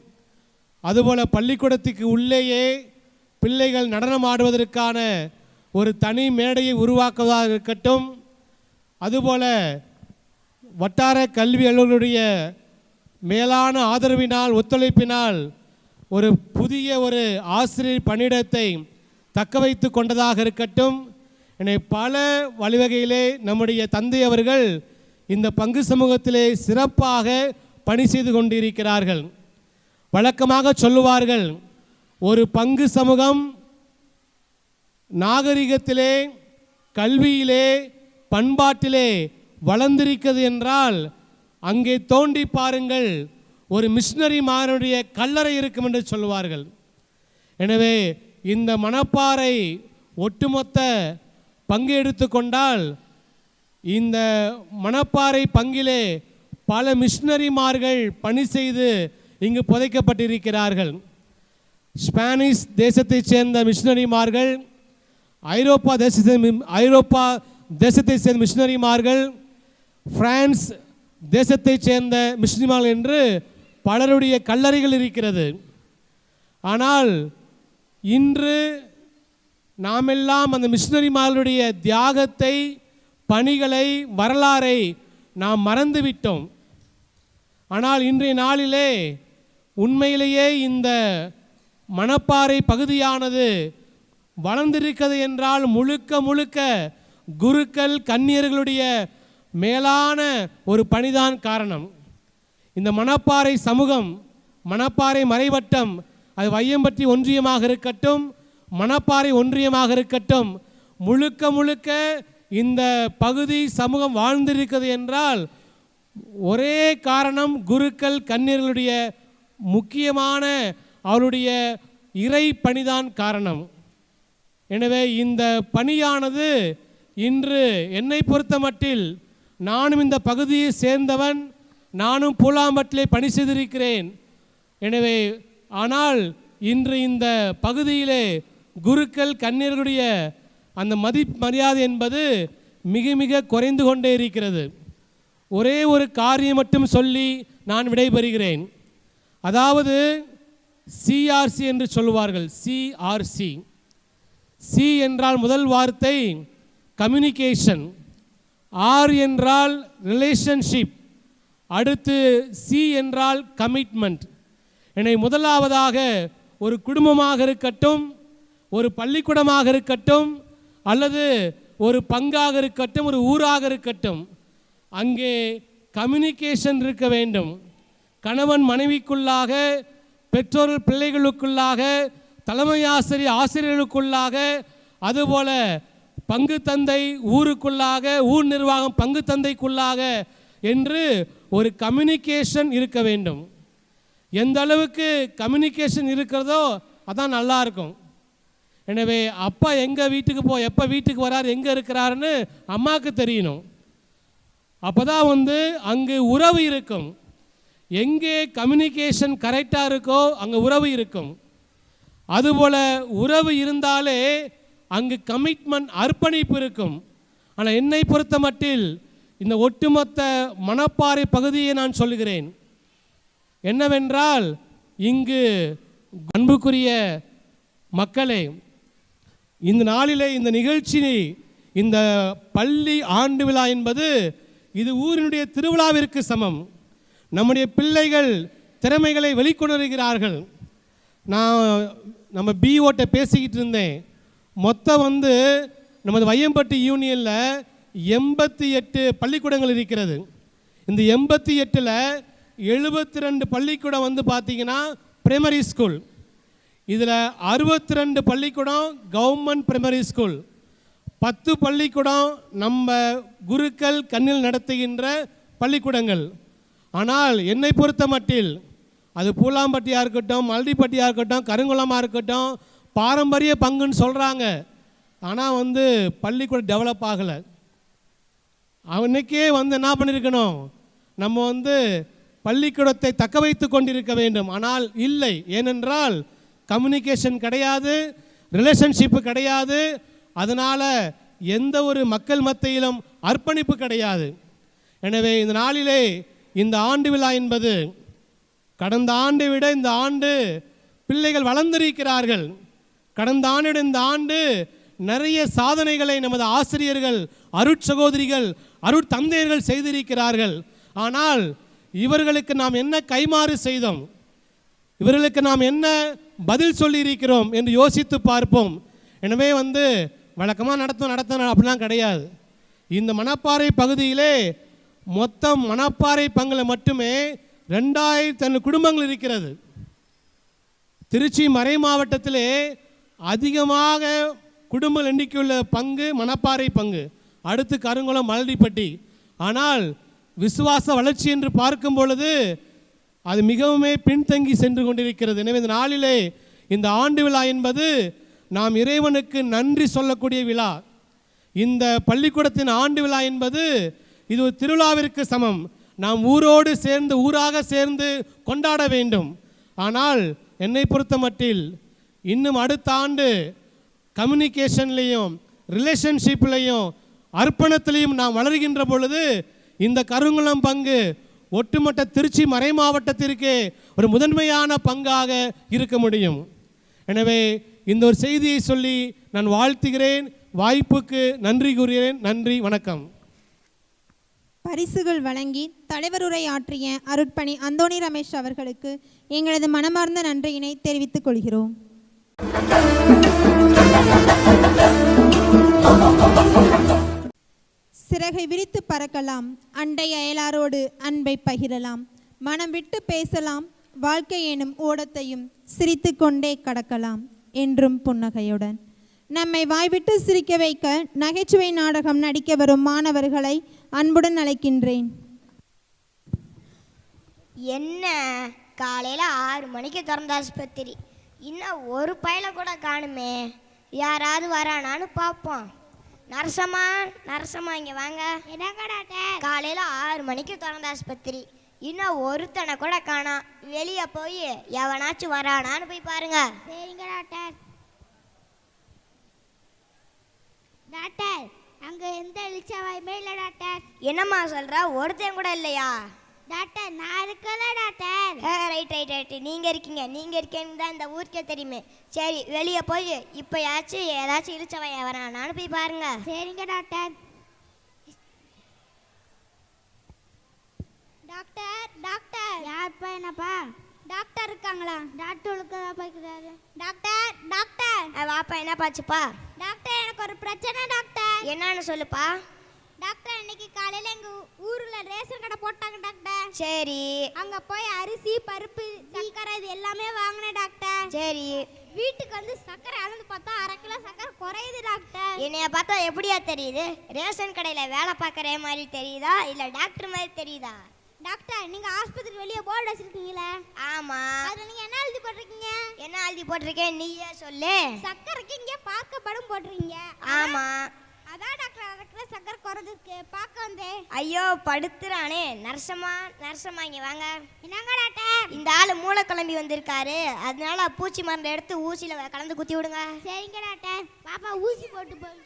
அதுபோல் பள்ளிக்கூடத்துக்கு உள்ளேயே பிள்ளைகள் நடனம் ஆடுவதற்கான ஒரு தனி மேடையை உருவாக்குவதாக இருக்கட்டும், அதுபோல் வட்டார கல்வி அலுவலருடைய மேலான ஆதரவினால் ஒத்துழைப்பினால் ஒரு புதிய ஒரு ஆசிரியர் பணியிடத்தை தக்க வைத்து கொண்டதாக இருக்கட்டும், என பல வழிவகையிலே நம்முடைய தந்தை அவர்கள் இந்த பங்கு சமூகத்திலே சிறப்பாக பணி செய்து கொண்டிருக்கிறார்கள். வழக்கமாக சொல்லுவார்கள், ஒரு பங்கு சமூகம் நாகரிகத்திலே, கல்வியிலே, பண்பாட்டிலே வளர்ந்திருக்கிறது என்றால் அங்கே தோண்டி பாருங்கள், ஒரு மிஷினரி மானுடைய கல்லறை இருக்கும் என்று சொல்லுவார்கள். எனவே இந்த மணப்பாறை ஒட்டுமொத்த பங்கு எடுத்துக்கொண்டால் இந்த மணப்பாறை பங்கிலே பல மிஷினரிமார்கள் பணி செய்து இங்கு புதைக்கப்பட்டிருக்கிறார்கள். ஸ்பானிஷ் தேசத்தைச் சேர்ந்த மிஷினரிமார்கள், ஐரோப்பா தேசத்தைச் சேர்ந்த மிஷினரிமார்கள், பிரான்ஸ் தேசத்தைச் சேர்ந்த மிஷினரிமார்கள் என்று பலருடைய கல்லறைகள் இருக்கிறது. ஆனால் இன்று நாமெல்லாம் அந்த மிஷினரிமார்களுடைய தியாகத்தை, பணிகளை, வரலாறை நாம் மறந்துவிட்டோம். ஆனால் இன்றைய நாளிலே உண்மையிலேயே இந்த மணப்பாறை பகுதியானது வளர்ந்திருக்கிறது என்றால் முழுக்க முழுக்க குருக்கள், கன்னியர்களுடைய மேலான ஒரு பணிதான் காரணம். இந்த மணப்பாறை சமூகம், மணப்பாறை மறைவட்டம், அது வையம்பட்டி ஒன்றியமாக இருக்கட்டும், மணப்பாறை ஒன்றியமாக இருக்கட்டும், முழுக்க முழுக்க இந்த பகுதி சமூகம் வாழ்ந்திருக்கிறது என்றால் ஒரே காரணம் குருக்கள், கன்னியர்களுடைய முக்கியமான அவருடைய இறை பணிதான் காரணம். எனவே இந்த பணியானது இன்று என்னை பொறுத்த மட்டில், நானும் இந்த பகுதியை சேர்ந்தவன், நானும் பூலாம்பட்டிலே பணி செய்திருக்கிறேன். எனவே ஆனால் இன்று இந்த பகுதியிலே குருக்கள், கன்னியர்களுடைய அந்த மரியாதை என்பது மிக மிக குறைந்து கொண்டே இருக்கிறது. ஒரே ஒரு காரியம் மட்டும் சொல்லி நான் விடைபெறுகிறேன். அதாவது சிஆர்சி என்று சொல்லுவார்கள். சிஆர்சி, சி என்றால் முதல் வார்த்தை கம்யூனிகேஷன், ஆர் என்றால் ரிலேஷன்ஷிப், அடுத்து சி என்றால் கமிட்மெண்ட். எனவே முதலாவதாக ஒரு குடும்பமாக இருக்கட்டும், ஒரு பள்ளிக்கூடமாக இருக்கட்டும், அல்லது ஒரு பங்காக இருக்கட்டும், ஒரு ஊராக இருக்கட்டும், அங்கே கம்யூனிகேஷன் இருக்க வேண்டும். கணவன் மனைவிக்குள்ளாக, பெற்றோர்கள் பிள்ளைகளுக்குள்ளாக, தலைமை ஆசிரியர்களுக்குள்ளாக, அதுபோல பங்கு தந்தை ஊருக்குள்ளாக, ஊர் நிர்வாகம் பங்கு தந்தைக்குள்ளாக என்று ஒரு கம்யூனிகேஷன் இருக்க வேண்டும். எந்த அளவுக்கு கம்யூனிகேஷன் இருக்கிறதோ அதான் நல்லா இருக்கும். எனவே அப்பா எங்கே வீட்டுக்கு எப்போ வீட்டுக்கு வரார், எங்கே இருக்கிறாருன்னு அம்மாவுக்கு தெரியணும். அப்போ தான் அங்கு உறவு இருக்கும். எங்கே கம்யூனிகேஷன் கரெக்டாக இருக்கோ அங்கே உறவு இருக்கும். அதுபோல் உறவு இருந்தாலே அங்கு கமிட்மெண்ட், அர்ப்பணிப்பு இருக்கும். ஆனால் என்னை பொறுத்த மட்டில் இந்த ஒட்டுமொத்த மணப்பாறை பகுதியை நான் சொல்லுகிறேன். என்னவென்றால், இங்கு அன்புக்குரிய மக்களே, இந்த நாளிலே இந்த நிகழ்ச்சி, இந்த பள்ளி ஆண்டு விழா என்பது இது ஊரினுடைய திருவிழாவிற்கு சமம். நம்முடைய பிள்ளைகள் திறமைகளை வெளிக்கொணர்கிறார்கள். நம்ம பிஓட்ட பேசிக்கிட்டு இருந்தேன். மொத்தம் நமது வையம்பட்டி யூனியனில் 88 பள்ளிக்கூடங்கள் இருக்கிறது. இந்த 88ல் 72 பள்ளிக்கூடம் பார்த்தீங்கன்னா பிரைமரி ஸ்கூல். இதில் 62 பள்ளிக்கூடம் கவர்மெண்ட் பிரைமரி ஸ்கூல், 10 பள்ளிக்கூடம் நம்ம குருக்கள் கண்ணில் நடத்துகின்ற பள்ளிக்கூடங்கள். ஆனால் என்னை பொறுத்த மட்டில் அது பூலாம்பட்டியாக இருக்கட்டும், மல்டிப்பட்டியாக இருக்கட்டும், கருங்குளமாக இருக்கட்டும், பாரம்பரிய பங்குன்னு சொல்கிறாங்க. ஆனால் பள்ளிக்கூடம் டெவலப் ஆகலை. அவனுக்கே என்ன பண்ணியிருக்கணும், நம்ம பள்ளிக்கூடத்தை தக்க வைத்து கொண்டிருக்க வேண்டும். ஆனால் இல்லை. ஏனென்றால் கம்யூனிகேஷன் கிடையாது, ரிலேஷன்ஷிப்பு கிடையாது. அதனால் எந்த ஒரு மக்கள் மத்தியிலும் அர்ப்பணிப்பு கிடையாது. எனவே இந்த நாளிலே இந்த ஆண்டு விழா என்பது கடந்த ஆண்டை விட இந்த ஆண்டு பிள்ளைகள் வளர்ந்திருக்கிறார்கள். கடந்த ஆண்டு இந்த ஆண்டு நிறைய சாதனைகளை நமது ஆசிரியர்கள், அருட்சகோதரிகள், அருட்தந்தையர்கள் செய்திருக்கிறார்கள். ஆனால் இவர்களுக்கு நாம் என்ன கைமாறு செய்தோம், இவர்களுக்கு நாம் என்ன பதில் சொல்லியிருக்கிறோம் என்று யோசித்து பார்ப்போம். எனவே வழக்கமாக நடத்தணும் அப்படிலாம் கிடையாது. இந்த மணப்பாறை பகுதியிலே மொத்தம் மணப்பாறை பங்கில் மட்டுமே 2000 குடும்பங்கள் இருக்கிறது. திருச்சி மறை மாவட்டத்திலே அதிகமாக குடும்ப எண்ணிக்கையுள்ள பங்கு மணப்பாறை பங்கு, அடுத்து கருங்குளம், மலடிப்பட்டி. ஆனால் விசுவாச வளர்ச்சி என்று பார்க்கும் பொழுது அது மிகவும் பின்தங்கி சென்று கொண்டிருக்கிறது. எனவே இந்த நாளிலே இந்த ஆண்டு விழா என்பது நாம் இறைவனுக்கு நன்றி சொல்லக்கூடிய விழா. இந்த பள்ளிக்கூடத்தின் ஆண்டு விழா என்பது இது ஒரு திருவிழாவிற்கு சமம். நாம் ஊரோடு சேர்ந்து, ஊராக சேர்ந்து கொண்டாட வேண்டும். ஆனால் என்னை பொறுத்த மட்டில் இன்னும் அடுத்த ஆண்டு கம்யூனிகேஷன்லேயும் ரிலேஷன்ஷிப்லேயும் அர்ப்பணத்திலையும் நாம் வளர்கின்ற பொழுது இந்த கருங்குளம் பங்கு ஒட்டுமொத்த திருச்சி மறை மாவட்டத்திற்கு ஒரு முதன்மையான பங்காக இருக்க முடியும். எனவே இந்த ஒரு செய்தியை சொல்லி நான் வாழ்த்துகிறேன். வாய்ப்புக்கு நன்றி கூறுகிறேன். நன்றி, வணக்கம்.
பரிசுகள் வழங்கி தலைவருரை ஆற்றிய அருட்பணி அந்தோணி ரமேஷ் அவர்களுக்கு எங்களது மனமார்ந்த நன்றியினை தெரிவித்துக் கொள்கிறோம். சிறகை விரித்து பறக்கலாம், அண்டை அயலாரோடு அன்பை பகிரலாம், மனம் விட்டு பேசலாம், வாழ்க்கை எனும் ஓடத்தையும் சிரித்து கொண்டே கடக்கலாம் என்றும் புன்னகையுடன். நம்மை வாய்விட்டு சிரிக்க வைக்க நகைச்சுவை நாடகம் நடிக்க வரும் மாணவர்களை அன்புடன் அழைக்கின்றேன்.
என்ன காலையில் 6 மணிக்கு திறந்த ஆஸ்பத்திரி, இன்னும் ஒரு பையில கூட காணுமே. யாராவது வரானான்னு பார்ப்போம். நரசம்மா இங்கே வாங்க. காலையில் 6 மணிக்கு திறந்த ஆஸ்பத்திரி, இன்னும் ஒருத்தனை கூட காணோம். வெளியே போய் எவனாச்சும் வரானான்னு போய் பாருங்க.
சரிங்க டாக்டர். டாக்டர், அங்க எந்த இளிச்சவாயுமே இல்லை டாக்டர்.
என்னம்மா சொல்ற? ஒருத்தன் கூட இல்லையா?
டாக்டர், நான் இருக்கல டாக்டர்.
ரைட் நீங்க இருக்கீங்கன்னு தான் இந்த ஊருக்கே தெரியுமே. சரி, வெளியே போய் இப்போ ஏதாச்சும் இளிச்சவாய வரானான்னு போய் பாருங்க.
சரிங்க டாக்டர். டாக்டர் யார்ப்பா? என்னப்பா? டாக்டர் இருக்காங்களா? டாக்டருக்கு தான் போய்க்கிறாரு. டாக்டர்
வாப்பா, என்ன பாச்சுப்பா?
டாக்டர், எனக்கு ஒரு பிரச்சனை டாக்டர்.
என்னன்னு சொல்லுப்பா.
டாக்டர், இன்னைக்கு காலையில எங்க ஊர்ல ரேஷன் கடை போட்டாங்க டாக்டர்.
சரி.
அங்க போய் அரிசி, பருப்பு, சக்கரை இது எல்லாமே வாங்கினேன் டாக்டர்.
சரி.
வீட்டுக்கு சக்கரை அளந்து பார்த்தா 1/2 கிலோ சக்கரை குறையுது டாக்டர்.
என்னைய பார்த்தா எப்படியா தெரியுது? ரேஷன் கடையில வேலை பார்க்குற மாதிரி தெரியுதா, இல்ல டாக்டர் மாதிரி தெரியுதா?
டாக்டர் நீங்க ஆஸ்பத்திரி வெளியே போர்டு வச்சிருக்கீங்களே? ஆமா. அதுல நீங்க என்ன எழுதி போட்டிருக்கீங்க? என்ன எழுதி போட்டிருக்கேன் நீயே சொல்லு. சக்கரைக்கு இங்க பார்க்கப்படும் போட்டிருக்கீங்க. ஆமா. அதான் டாக்டர் அதுக்கு சக்கரை குறைஞ்சிருக்கு பார்க்க வந்தேன். ஐயோ படுத்துறானே. நர்சமா இங்க வாங்க. என்னங்க டாக்டர்? இந்த ஆளு மூளை கிளம்பி வந்திருக்காரு, அதனால பூச்சி மருந்து எடுத்து ஊசியில கலந்து குத்தி விடுங்க. சரிங்க டாக்டர். பாப்பா ஊசி போட்டு போங்க.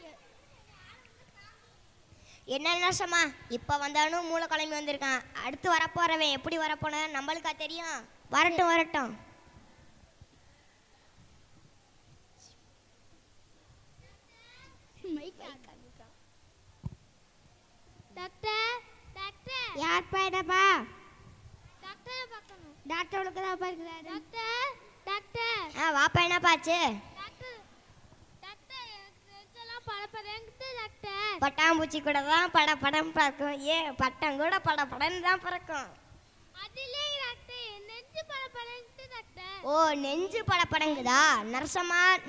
என்ன நர்சமா இப்போ வந்தாலும் மூளை கிளம்பி வந்திருக்கான், அடுத்து வரப்போறவன் எப்படி வரப்போன நம்மளுக்கா தெரியும். வரட்டும். டாக்டர் யார் பாய்டப்பா? டாக்டர் பார்க்கணும். டாக்டருக்கு தான் பார்க்கறாரு. டாக்டர் வாப்பா என்னப்பாச்சு? பட்டாம்பூச்சி கூட தான் படம் பறக்கும். ஏன் பட்டம் கூட படன்னு தான் பறக்கும். ஓ நெஞ்சு படங்குதா?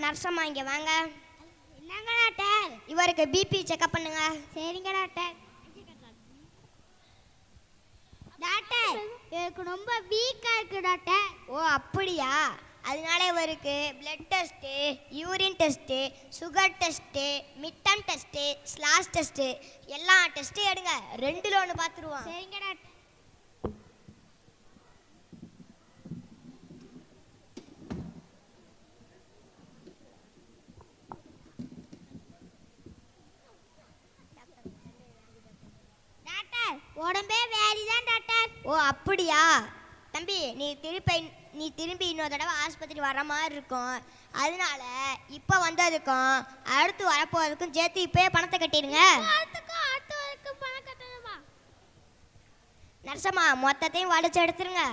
நர்சமா இங்க வாங்க. என்னங்க டாக்டர்? இவருக்கு பிபி செக்அப் பண்ணுங்க. சரிங்க டாக்டர். டாக்டர் இவருக்கு ரொம்ப வீக்கா இருக்கு டாக்டர். ஓ அப்படியா? அதனால இவருக்கு blood test, urine test, sugar test, midterm test, slash test எல்லா டெஸ்ட்டும் எடுங்க. 2ல 1 பார்த்துருவோம். சரிங்க டாக்டர். டாக்டர் உடம்பே வேலிதான் டாக்டர். ஓ அப்படியா? தம்பி நீ திரும்பி இன்னொரு தடவை ஆஸ்பத்திரி வர மாதிரி இருக்கும். அதனால இப்போ வந்ததுக்கும் அடுத்து வரப்போறதுக்கும் சேர்த்து இப்பயே பணத்தை கட்டிடுங்க. நர்சமா மொத்தத்தையும் வலிச்சு எடுத்துருங்க.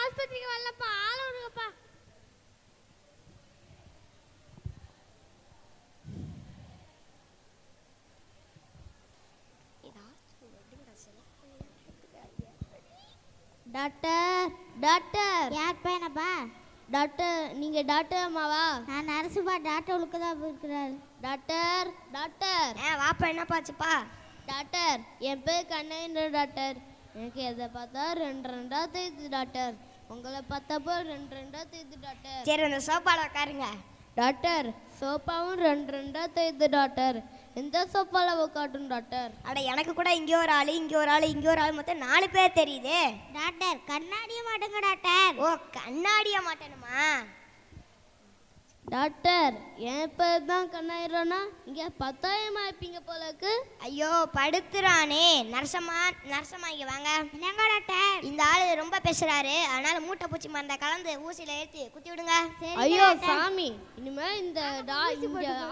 ஆஸ்பத்திரிக்கு வரலப்பா, ஆள விடுங்கப்பா. டாக்டர் யார் பையனப்பா? டாக்டர் நீங்க டாக்டர் அம்மாவா? நான் நர்சுப்பா. டாக்டர் உளுக்கு தான் இருக்கிறாரு. டாக்டர் வாப்பா என்னப்பாச்சுப்பா? டாக்டர் என் பேர் கண்ணேந்திர டாக்டர். எனக்கு எதை பார்த்தா 2 தெரியுது டாக்டர். உங்களை பார்த்தப்போ 2 தெரியுது டாக்டர். சரி அந்த சோப்பால உட்காருங்க. டாக்டர் சோப்பாவும் 2 தெரியுது டாக்டர். எந்த சோப்பால உட்காட்டும் டாக்டர்? அட எனக்கு கூட இங்கே ஒரு ஆள் இங்கே ஒரு ஆள் மொத்தம் 4 பேர் தெரியுது. டாக்டர் கண்ணாடிய மாட்டேங்க டாக்டர். ஓ கண்ணாடிய மாட்டேனுமா? டாக்டர் என் பேர் தான் கண்ணாயிரம்னா இங்கே 10,000 ஆயிப்பீங்க போலக்கு. ஐயோ படுத்துறானே. நர்சமா இங்கே வாங்க. என்னங்க டாக்டர்? இந்த ஆளு ரொம்ப பேசுறாரு, அதனால மூட்டை பூச்சி மருந்தை கலந்து ஊசியில ஏற்றி குத்தி விடுங்க. ஐயோ சாமி, இனிமே இந்த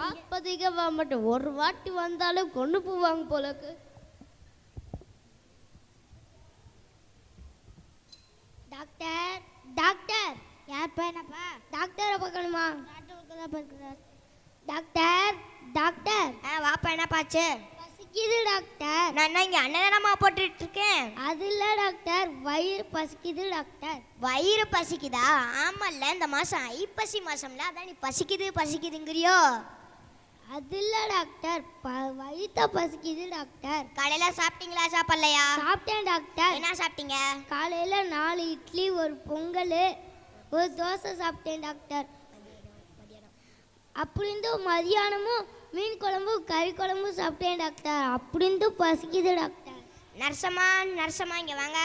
ஆஸ்பத்திரிக்கு வர மாட்டேன். ஒரு வாட்டி வந்தாலும் கொண்டு போவாங்க போலக்கு. டாக்டர் யார் பையனப்பா? டாக்டரை பார்க்கணுமா? டாக்டருக்கு தான் பார்க்கிறார். டாக்டர் வாப்பா என்னப்பாச்சு? பசிக்குது டாக்டர். நான் இங்கே அன்னதானமா போட்டுட்டு இருக்கேன். அது இல்லை டாக்டர், வயிறு பசிக்குது டாக்டர். வயிறு பசிக்குதா? ஆமாம்ல, இந்த மாதம் ஐப்பசி மாதம்ல, அதான் நீ பசிக்குதுங்கிறியோ? அது இல்லை டாக்டர், வயிற்ற பசிக்குது டாக்டர். காலையில் சாப்பிட்டீங்களா சாப்பிடலையா? சாப்பிட்டேன் டாக்டர். என்ன சாப்பிட்டீங்க? காலையில் 4 இட்லி, ஒரு பொங்கல், ஒரு தோசை சாப்பிட்டேன் டாக்டர். அப்படிந்து மதியானமும் மீன் குழம்பு கறி குழம்பு சாப்பிட்டேன் டாக்டர். அப்படிந்து பசிக்குது டாக்டர். நர்சமா இங்கே வாங்க.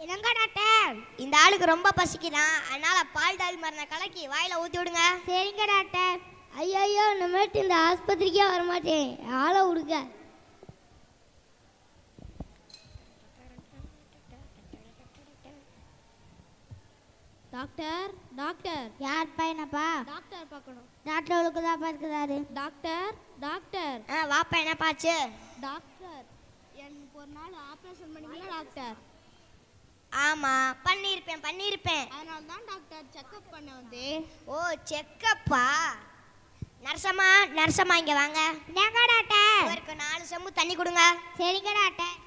என்னங்க டாக்டர்? இந்த ஆளுக்கு ரொம்ப பசிக்குதான், அதனால பால் டால் மருந்தை கலக்கி வாயில ஊற்றி விடுங்க. சரிங்க டாக்டர். ஐயோ இனிமேட்டு இந்த ஆஸ்பத்திரிக்கே வரமாட்டேன், ஆளை விடுங்க.
டாக்டர்
யார் பையனப்பா?
டாக்டர் பார்க்கணும்.
டாக்டர் உளுக்கு தான் பார்க்கிறாரு.
டாக்டர்
வாப்பா என்னப்பாச்சு?
டாக்டர் எனக்கு ஒரு நாள் ஆப்ரேஷன் பண்ணீங்களா டாக்டர்?
ஆமா பண்ணிருப்பேன்.
அதனால தான் டாக்டர் செக்அப் பண்ண வந்தேன்.
ஓ செக்கப்பா. நர்சமா இங்க வாங்க. என்னங்க டாக்டர்? இவருக்கு 4 செம்பு தண்ணி கொடுங்க. சரிங்க டாக்டர்.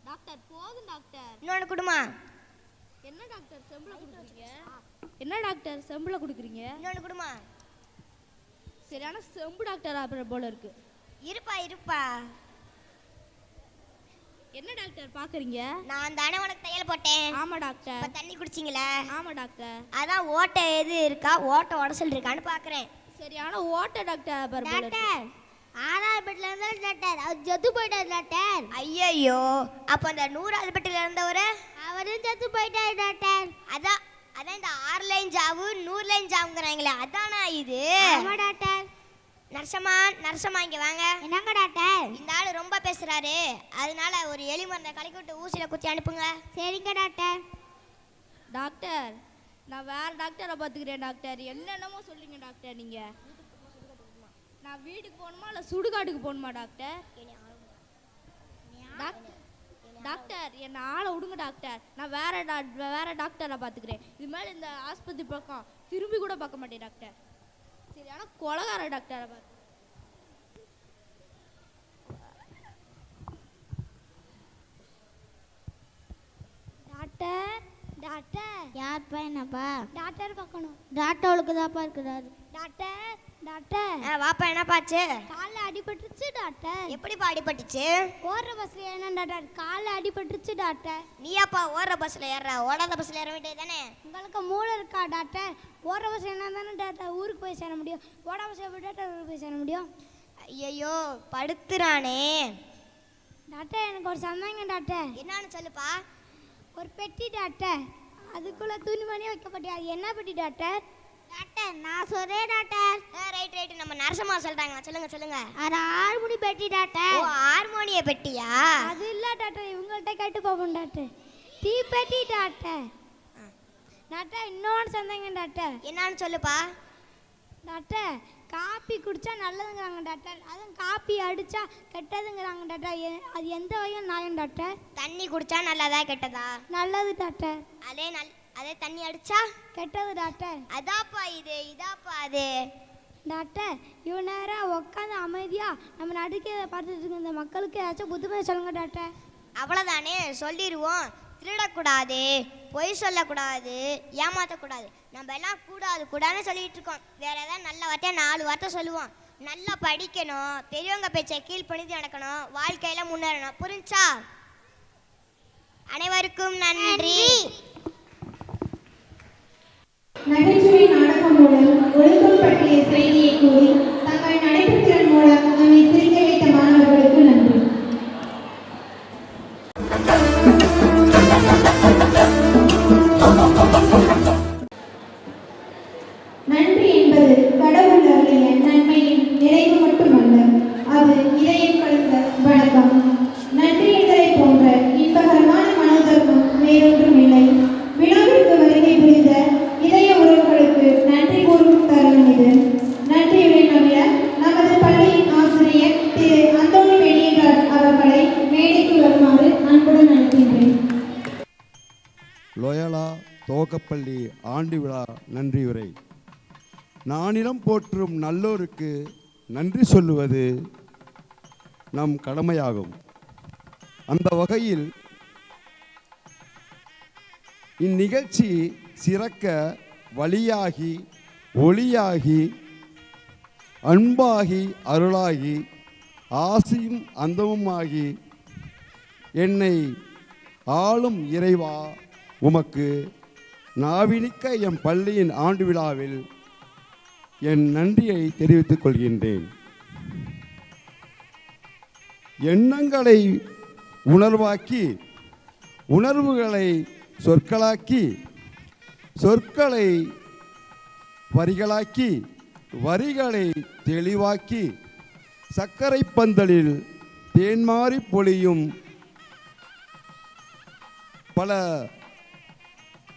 டாக்டர் போதும் டாக்டர்.
இன்னொன்று கொடுமா.
என்ன டாக்டர் செம்பில் கொடுக்குறீங்க? என்ன டாக்டர் செம்பில் கொடுக்குறீங்க?
இன்னொன்று கொடுமா.
சரியான செம்பு டாக்டர் அப்புறம் போல இருக்கு.
இருப்பா.
என்ன டாக்டர் பார்க்குறீங்க?
நான் தானே உனக்கு தையல் போட்டேன்.
ஆமாம் டாக்டர்.
இப்போ தண்ணி குடிச்சிங்களே?
ஆமாம் டாக்டர்.
அதான் ஓட்டை எது இருக்கா, ஓட்டை உடசல் இருக்கான்னு பார்க்குறேன்.
சரியான ஓட்ட டாக்டர் அப்புறம் போல இருக்கு.
டாக்டர் 6வது பெட்ல இருந்தால் டாக்டர் அவர் செத்து போயிட்டார் டாக்டர். ஐயோ, அப்போ அந்த 100வது பெட்டில் இருந்தவர் அவரும் செத்து போயிட்டார் டாக்டர். அதான் இந்த 6 லைன் ஜாவு 100 லைன் ஜாவுங்கிறாங்களே, அதானா இது? ஆமா டாக்டர். நர்சம்மா இங்கே வாங்க. என்னங்க டாக்டர்? இந்த ஆள் ரொம்ப பேசுறாரு, அதனால ஒரு எலி மருந்தை கலக்கி விட்டு ஊசியில் குத்தி அனுப்புங்க. சரிங்க டாக்டர்.
டாக்டர் நான் வேற டாக்டரை பார்த்துக்கிறேன் டாக்டர். என்னென்னமோ சொல்லுங்க டாக்டர். நீங்கள் நான் வீட்டுக்கு போகணுமா இல்லை சுடுகாட்டுக்கு போகணுமா டாக்டர்? டாக்டர் என்னை ஆளை விடுங்க டாக்டர். நான் வேற டாக்டரை பார்த்துக்கிறேன். இது மேலே இந்த ஆஸ்பத்திரி பக்கம் திரும்பி கூட பார்க்க மாட்டேன் டாக்டர். சரியான கொலகார டாக்டரை பார்த்து.
டாக்டர் யார் பையனப்பா? டாக்டர் பார்க்கணும். டாக்டர் அவளுக்கு தான்ப்பா இருக்கிறாரு. டாக்டர் வாப்பா, என்னப்பாச்சு? காலில் அடிபட்டுருச்சு டாக்டர். எப்படிப்பா அடிபட்டுச்சு? ஓடுற பஸ்ல என்ன டாக்டர்? காலில் அடிபட்டுருச்சு டாக்டர். நீயாப்பா ஓடுற பஸ்ல ஏற, ஓடாத பஸ்ல ஏற வேண்டியது தானே? உங்களுக்கு மூளை இருக்கா டாக்டர்? ஓடுற பஸ்ல என்ன தானே டாக்டர் ஊருக்கு போய் சேர முடியும், ஓடாத பஸ்ல எப்படி டாக்டர் ஊருக்கு போய் சேர முடியும்? ஐயோ படுத்துறானே டாக்டர். எனக்கு ஒரு சந்தேகம் டாக்டர். என்னன்னு சொல்லுப்பா. ஒரு பெட்டி டாக்டர், அதுக்குள்ள துணிமணி வைக்கப்பட்டியா, என்ன பெட்டி டாக்டர்? டாக்டர் நான் சொல்றேன் டாக்டர். ரைட் நம்ம நரசம்மா சொல்றாங்க. சொல்லுங்க. அது ஹார்மோனி பெட்டி டாக்டர். ஓ ஹார்மோனிய பெட்டியா? அது இல்ல டாக்டர், இவங்கள்ட்ட கேட்டு போவோம் டாக்டர். டீ பெட்டி டாக்டர். டாக்டர் இன்னொன்று சந்தேகம் டாக்டர். என்னன்னு சொல்லுப்பா. டாக்டர் காப்பி குடிச்சா நல்லதுங்கிறாங்க டாக்டர், அதுவும் காப்பி அடிச்சா கெட்டதுங்கிறாங்க டாக்டர். அது எந்த வகையும் நியாயம் டாக்டர்? தண்ணி குடிச்சா நல்லதா கெட்டதா? நல்லது டாக்டர். அதே தண்ணி அடிச்சா கெட்டது டாக்டர். இதாப்பா அது டாக்டர். இவ்வளோ நேரம் உட்காந்து அமைதியா நம்ம நடிக்கிறத பார்த்துட்டு இருக்க இந்த மக்களுக்கு ஏதாச்சும் புதுமையை சொல்லுங்க டாக்டர். அவ்வளோதானே, சொல்லிடுவோம். திருடக்கூடாது, பொய் சொல்லக்கூடாது, ஏமாற்றக்கூடாது. நம்ம எல்லாம் கூடாதுன்னு சொல்லிட்டு இருக்கோம். வேற ஏதாவது நல்ல வார்த்தையா 4 வார்த்தை சொல்லுவோம். நல்லா படிக்கணும், பெரியவங்க பேச்சை கீழ்ப்பணிந்து நடக்கணும், வாழ்க்கையில முன்னேறணும். புரிஞ்சா? அனைவருக்கும் நன்றி.
நகைச்சுவை நாடகம் மூலம் ஒழுக்கம் பற்றிய செய்தியை கூறி தங்கள் நடைபெற்றதன் மூலம் நம்மை சிரிக்க வைத்த மாணவர்களுக்கு நன்றி. நன்றி என்பது கடவுள் அருளிய நன்மையின் நிறைவு மட்டுமல்ல, அது இதயம் கலந்த வணக்கம். நன்றியிடலை போன்ற இன்பகரமான மனோதர்மம் வேறொன்றும் இல்லை. விழாவிற்கு வருகை புரிந்த இதய உறவுகளுக்கு நன்றி கூறும் தருணம் இது. நன்றியுரை நவில நமது பள்ளியின் ஆசிரியர் திரு அந்தோணி வேணியராஜ் அவர்களை மேடைக்கு வருமாறு அன்புடன் அழைக்கின்றேன்.
லோயலா துவக்கப்பள்ளி ஆண்டு விழா நன்றியுரை. நானிடம் போற்றும் நல்லோருக்கு நன்றி சொல்லுவது நம் கடமையாகும். அந்த வகையில் இந்நிகழ்ச்சி சிறக்க வழியாகி ஒளியாகி அன்பாகி அருளாகி ஆசியும் அந்தமுமாகி என்னை ஆளும் இறைவா உமக்கு நாவினிக்க என் பள்ளியின் ஆண்டு விழாவில் என் நன்றியை தெரிவித்துக் கொள்கின்றேன். எண்ணங்களை உணர்வாக்கி, உணர்வுகளை சொற்களாக்கி, சொற்களை வரிகளாக்கி, வரிகளை தெளிவாக்கி, சர்க்கரை பந்தலில் தேன்மாறி பொழியும் பல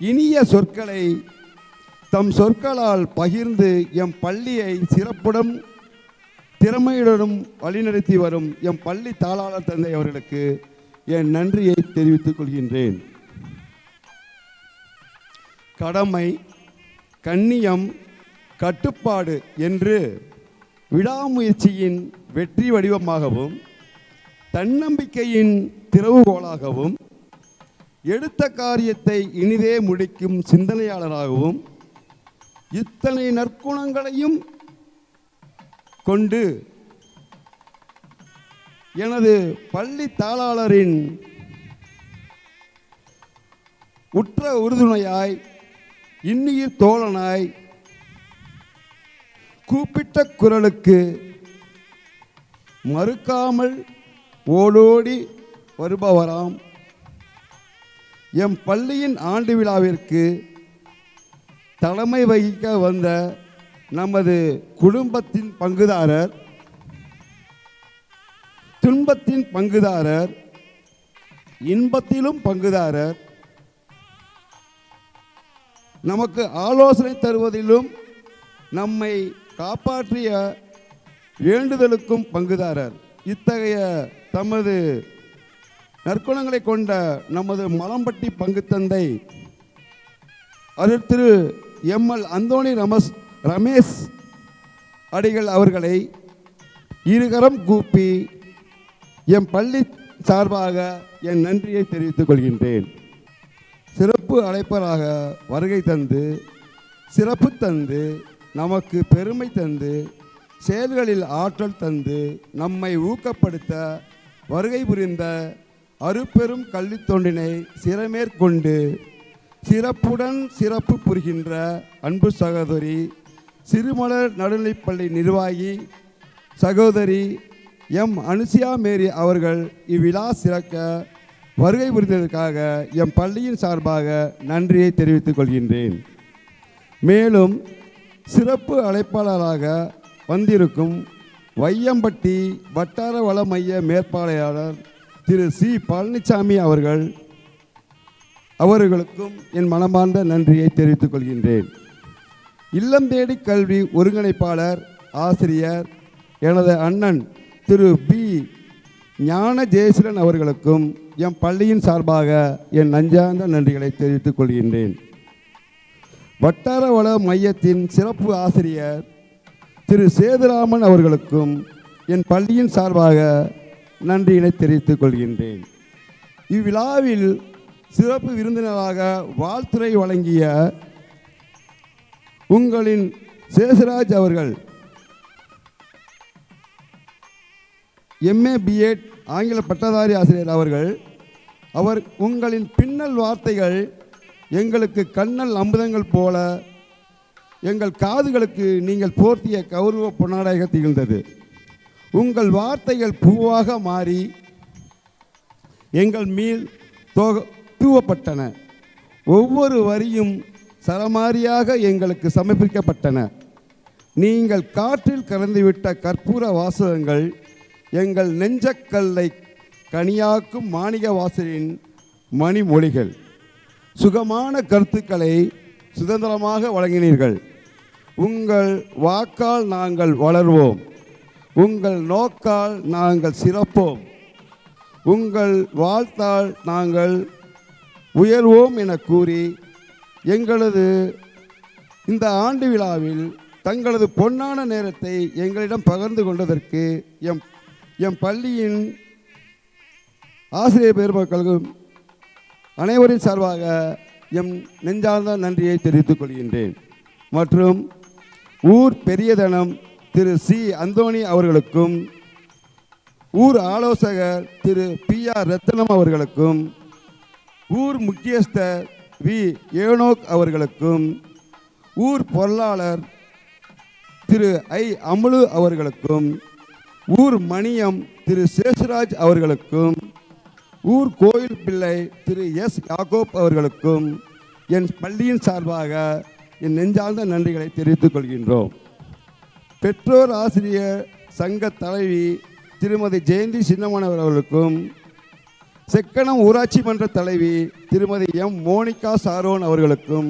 இனிய சொற்களை தம் சொற்களால் பகிர்ந்து எம் பள்ளியை சிறப்புடன் திறமையுடனும் வழிநடத்தி வரும் எம் பள்ளி தாளாளர் தந்தை அவர்களுக்கு என் நன்றியை தெரிவித்துக் கொள்கின்றேன். கடமை, கண்ணியம், கட்டுப்பாடு என்று விடாமுயற்சியின் வெற்றி வடிவமாகவும் தன்னம்பிக்கையின் திறவுகோலாகவும் எடுத்த காரியத்தை இனிதே முடிக்கும் சிந்தனையாளராகவும் இத்தனை நற்குணங்களையும் கொண்டு எனது பள்ளி தாளாளரின் உற்ற உறுதுணையாய் இன்னுயிர் தோழனாய் கூப்பிட்ட குரலுக்கு மறுக்காமல் ஓடோடி வருபவராம் எம் பள்ளியின் ஆண்டு விழாவிற்கு தலைமை வகிக்க வந்த நமது குடும்பத்தின் பங்குதாரர், துன்பத்தின் பங்குதாரர், இன்பத்திலும் பங்குதாரர், நமக்கு ஆலோசனை தருவதிலும் நம்மை காப்பாற்றிய வேண்டுதலுக்கும் பங்குதாரர். இத்தகைய தமது நற்குணங்களை கொண்ட நமது மலம்பட்டி பங்கு தந்தை அருள் திரு எம்எல் அந்தோணி ரமேஷ் அடிகள் அவர்களை இருகரம் கூப்பி எம் பள்ளி சார்பாக என் நன்றியை தெரிவித்துக் கொள்கின்றேன். சிறப்பு அழைப்பராக வருகை தந்து சிறப்பு தந்து நமக்கு பெருமை தந்து செயல்களில் ஆற்றல் தந்து நம்மை ஊக்கப்படுத்த வருகை புரிந்த அருப்பெரும் கல்வி தொண்டினை சிறமேற்கொண்டு சிறப்புடன் சிறப்பு புரிகின்ற அன்பு சகோதரி சிறுமலர் நடுநிலைப்பள்ளி நிர்வாகி சகோதரி எம் அனுசியா மேரி அவர்கள் இவ்விழா சிறக்க வருகை புரிந்ததற்காக எம் பள்ளியின் சார்பாக நன்றியை தெரிவித்துக் கொள்கின்றேன். மேலும் சிறப்பு அழைப்பாளராக வந்திருக்கும் வையம்பட்டி வட்டார வள மைய மேற்பார்வையாளர் திரு சி பழனிசாமி அவர்களுக்கும் என் மனமார்ந்த நன்றியை தெரிவித்துக் கொள்கின்றேன். இல்லம் தேடி கல்வி ஒருங்கிணைப்பாளர் ஆசிரியர் எனது அண்ணன் திரு பி ஞான ஜெயசீலன் அவர்களுக்கும் எம் பள்ளியின் சார்பாக என் நெஞ்சார்ந்த நன்றிகளை தெரிவித்துக் கொள்கின்றேன். வட்டார வள மையத்தின் சிறப்பு ஆசிரியர் திரு சேதுராமன் அவர்களுக்கும் என் பள்ளியின் சார்பாக நன்றியினை தெரிவித்துக் கொள்கின்றேன். இவ்விழாவில் சிறப்பு விருந்தினராக வாழ்த்துரை வழங்கிய உங்களின் சேஷராஜ் அவர்கள் எம்ஏ பிஎட் ஆங்கில பட்டதாரி ஆசிரியர் அவர் உங்களின் பின்னல் வார்த்தைகள் எங்களுக்கு கண்ணல் அமுதங்கள் போல எங்கள் காதுகளுக்கு நீங்கள் போர்த்திய கௌரவ பொன்னாடாக திகழ்ந்தது. உங்கள் வார்த்தைகள் பூவாக மாறி எங்கள் மேல் தூவப்பட்டன. ஒவ்வொரு வரியும் சரமாரியாக எங்களுக்கு சமர்ப்பிக்கப்பட்டன. நீங்கள் காற்றில் கலந்துவிட்ட கற்பூர வாசகங்கள் எங்கள் நெஞ்சக்கல்லை கனியாக்கும் மாணிக வாசலின் மணிமொழிகள். சுகமான கருத்துக்களை சுதந்திரமாக வழங்கினீர்கள். உங்கள் வாக்கால் நாங்கள் வளர்வோம், உங்கள் நோக்கால் நாங்கள் சிறப்போம், உங்கள் வாழ்த்தால் நாங்கள் உயர்வோம் என கூறி எங்களது இந்த ஆண்டு விழாவில் தங்களது பொன்னான நேரத்தை எங்களிடம் பகிர்ந்து கொண்டதற்கு எம் பள்ளியின் ஆசிரியர் பெருமக்களுக்கும் அனைவரின் சார்பாக எம் நெஞ்சார்ந்த நன்றியை தெரிவித்துக் கொள்கின்றேன். மற்றும் ஊர் பெரியதனம் திரு சி அந்தோணி அவர்களுக்கும் ஊர் ஆலோசகர் திரு பி ஆர் ரத்னம் அவர்களுக்கும் ஊர் முக்கியஸ்தர் வி ஏனோக் அவர்களுக்கும் ஊர் பொருளாளர் திரு ஐ அமுலு அவர்களுக்கும் ஊர் மணியம் திரு சேஷராஜ் அவர்களுக்கும் ஊர் கோயில் பிள்ளை திரு எஸ் யாகோப் அவர்களுக்கும் என் பள்ளியின் சார்பாக என் நெஞ்சார்ந்த நன்றிகளை தெரிவித்துக் கொள்கின்றோம். பெற்றோர் ஆசிரியர் சங்க தலைவி திருமதி ஜெயந்தி சின்னமனவர் அவர்களுக்கும் செக்கனம் ஊராட்சி மன்ற தலைவி திருமதி எம் மோனிகா சாரோன் அவர்களுக்கும்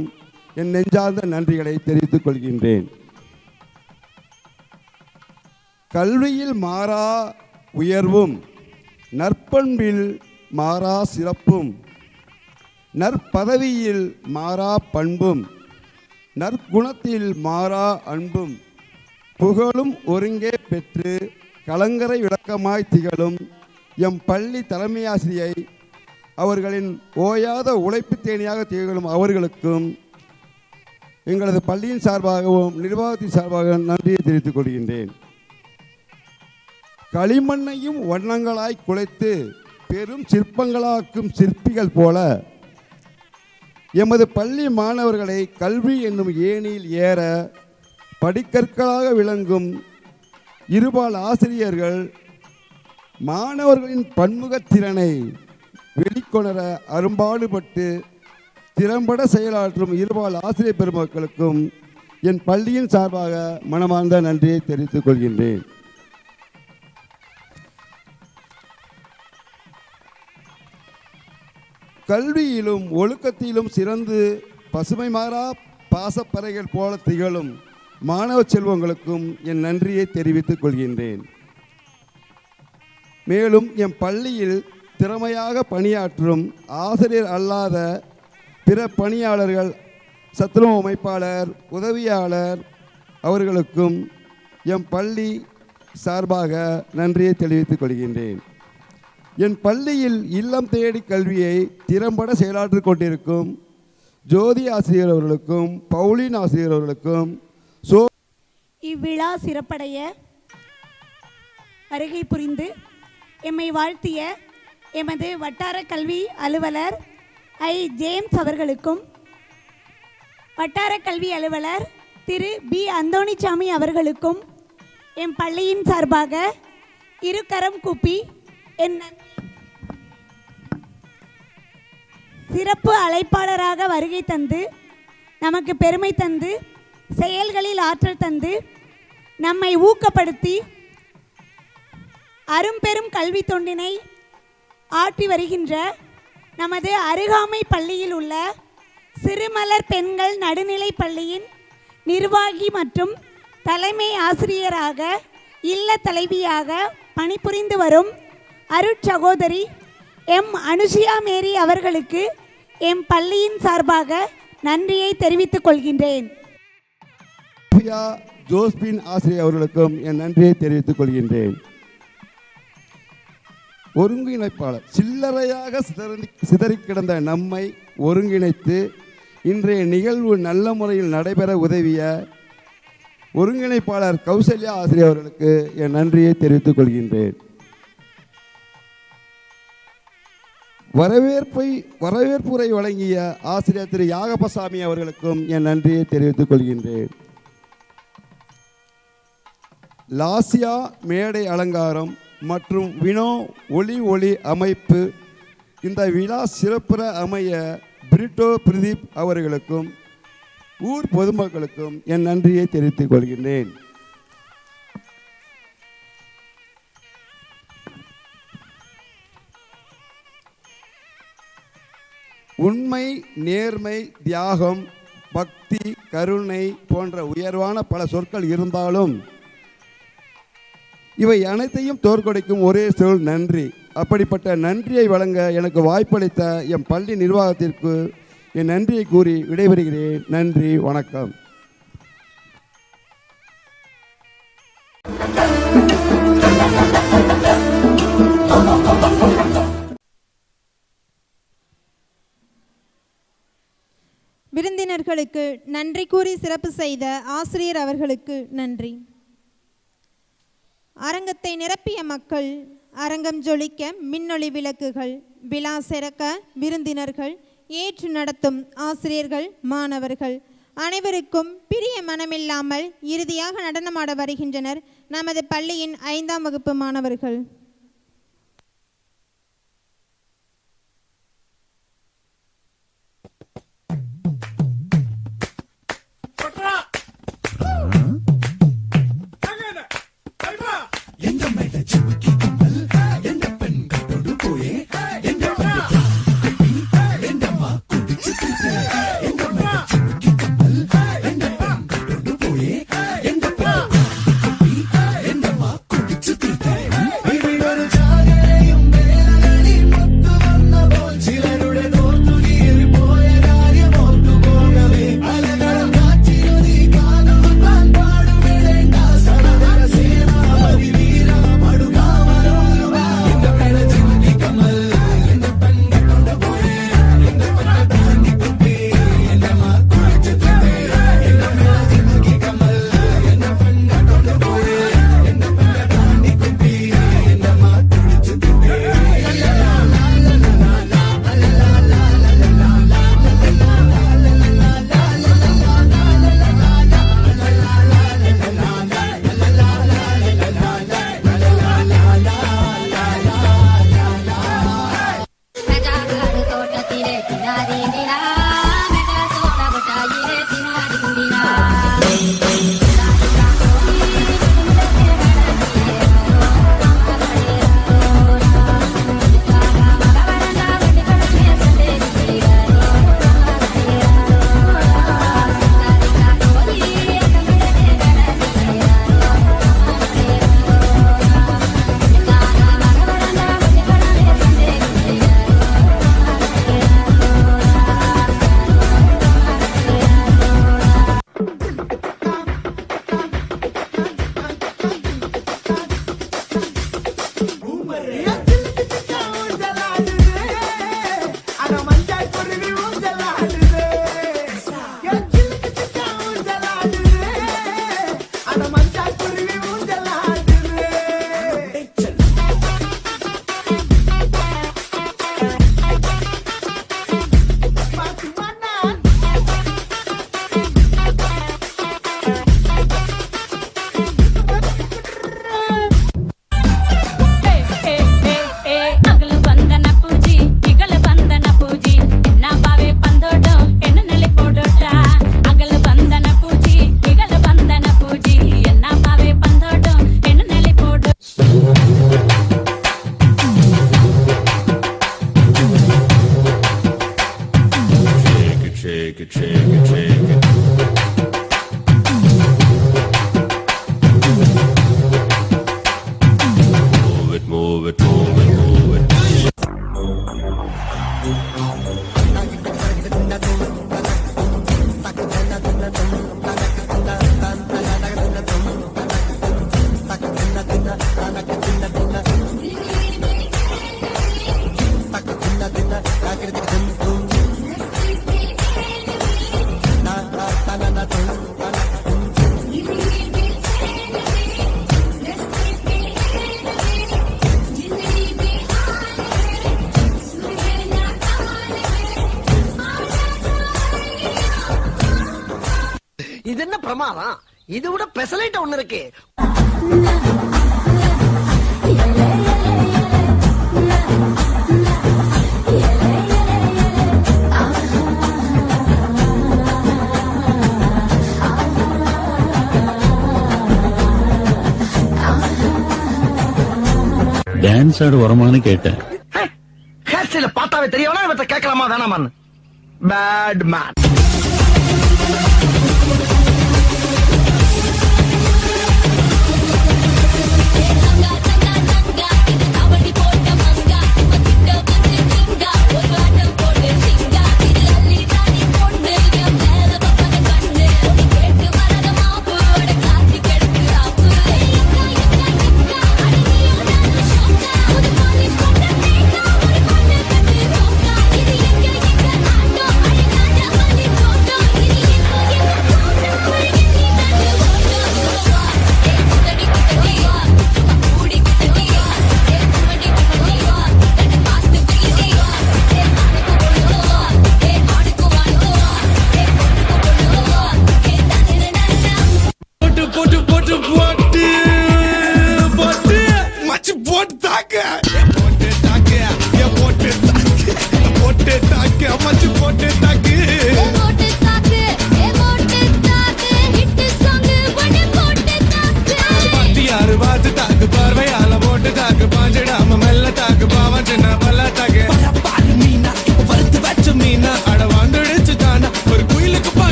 என் நெஞ்சார்ந்த நன்றிகளை தெரிவித்துக் கொள்கின்றேன். கல்வியில் மாறா உயர்வும் நற்பண்பில் மாறா சிறப்பும் நற்பதவியில் மாறா பண்பும் நற்குணத்தில் மாறா அன்பும் புகழும் ஒருங்கே பெற்று கலங்கரை விளக்கமாய் திகழும் எம் பள்ளி தலைமையாசிரியை அவர்களின் ஓயாத உழைப்பு தேனியாக திகழும் அவர்களுக்கும் எங்களது பள்ளியின் சார்பாகவும் நிர்வாகத்தின் சார்பாகவும் நன்றியை தெரிவித்துக் கொள்கின்றேன். களிமண்ணையும் வண்ணங்களாய் குலைத்து பெரும் சிற்பங்களாக்கும் சிற்பிகள் போல எமது பள்ளி மாணவர்களை கல்வி என்னும் ஏணியில் ஏற படிக்கற்களாக விளங்கும் இருபால் ஆசிரியர்கள் மாணவர்களின் பன்முகத்திறனை வெளிக்கொணர அரும்பாடுபட்டு திறம்பட செயலாற்றும் இருபால் ஆசிரியர் பெருமக்களுக்கும் என் பள்ளியின் சார்பாக மனமார்ந்த நன்றியை தெரிவித்துக் கொள்கின்றேன். கல்வியிலும் ஒழுக்கத்திலும் சிறந்து பசுமை மாறா பாசப்பறைகள் போல திகழும் மாணவ செல்வங்களுக்கும் என் நன்றியை தெரிவித்துக் கொள்கின்றேன். மேலும் என் பள்ளியில் திறமையாக பணியாற்றும் ஆசிரியர் அல்லாத பிற பணியாளர்கள், சத்துணவு அமைப்பாளர், உதவியாளர் அவர்களுக்கும் என் பள்ளி சார்பாக நன்றியை தெரிவித்துக் கொள்கின்றேன். என் பள்ளியில் இல்லம் தேடி கல்வியை திறம்பட செயலாற்றிக் கொண்டிருக்கும் ஜோதி ஆசிரியர் அவர்களுக்கும் பவுலின் ஆசிரியர் அவர்களுக்கும்
இவ்விழா சிறப்படைய வருகை புரிந்து எம்மை வாழ்த்திய எமது வட்டார கல்வி அலுவலர் ஐ ஜேம்ஸ் அவர்களுக்கும் வட்டார கல்வி அலுவலர் திரு பி அந்தோணிசாமி அவர்களுக்கும் என் பள்ளியின் சார்பாக இரு கரம் கூப்பி என் சிறப்பு அழைப்பாளராக வருகை தந்து நமக்கு பெருமை தந்து செயல்களில் ஆற்றல் தந்து நம்மை ஊக்கப்படுத்தி அரும்பெரும் கல்வி தொண்டினை ஆற்றி வருகின்ற நமது அருகாமை பள்ளியில் உள்ள சிறுமலர் பெண்கள் நடுநிலை பள்ளியின் நிர்வாகி மற்றும் தலைமை ஆசிரியராக இல்ல தலைவியாக பணிபுரிந்து வரும் அருட்சகோதரி எம் அனுஷியா மேரி அவர்களுக்கு எம் பள்ளியின் சார்பாக நன்றியை தெரிவித்துக் கொள்கின்றேன்.
ஜோஸ்பின் ஆசிரியர் அவர்களுக்கும் என் நன்றியை தெரிவித்துக் கொள்கின்றேன். ஒருங்கிணைப்பாளர் சில்லறையாக சிதறி கிடந்த நம்மை ஒருங்கிணைத்து இன்றைய நிகழ்வு நல்ல முறையில் நடைபெற உதவிய ஒருங்கிணைப்பாளர் கௌசல்யா ஆசிரியர் அவர்களுக்கு என் நன்றியை தெரிவித்துக் கொள்கின்றேன். வரவேற்புரை வழங்கிய ஆசிரியர் திரு யாகப்பசாமி அவர்களுக்கும் என் நன்றியை தெரிவித்துக் கொள்கின்றேன். லாசியா மேடை அலங்காரம் மற்றும் வினோ ஒளி அமைப்பு இந்த விழா சிறப்புற அமைய பிரிட்டோ பிரதீப் அவர்களுக்கும் ஊர் பொதுமக்களுக்கும் என் நன்றியை தெரிவித்துக் கொள்கின்றேன். உண்மை, நேர்மை, தியாகம், பக்தி, கருணை போன்ற உயர்வான பல சொற்கள் இருந்தாலும் இவை அனைத்தையும் தோற்கடிக்கும் ஒரே சொல் நன்றி. அப்படிப்பட்ட நன்றியை வழங்க எனக்கு வாய்ப்பளித்த என் பள்ளி நிர்வாகத்திற்கு என் நன்றியை கூறி விடைபெறுகிறேன். நன்றி, வணக்கம்.
விருந்தினர்களுக்கு நன்றி கூறி சிறப்பு செய்த ஆசிரியர் அவர்களுக்கு நன்றி. அரங்கத்தை நிரப்பிய மக்கள், அரங்கம் ஜொலிக்க மின்னொளி விளக்குகள், விழா சிறக்க விருந்தினர்கள், ஏற்று நடத்தும் ஆசிரியர்கள், மாணவர்கள் அனைவருக்கும் பிரிய மனமில்லாமல் இறுதியாக நடனமாட வருகின்றனர் நமது பள்ளியின் 5ஆம் வகுப்பு மாணவர்கள்.
shake it, shake it, shake it. Move it, move it, move it, move it.
இது என்ன பிரமாதம்? இது விட பெசலைட் ஒண்ணு இருக்கு.
டான்ஸ் ஆடு வரமான்னு கேட்டேன்.
ஹேர் ஸ்டைல பார்த்தாவே தெரியவனா இவற்றை கேட்கலாமா வேணாமான்னு. Batman.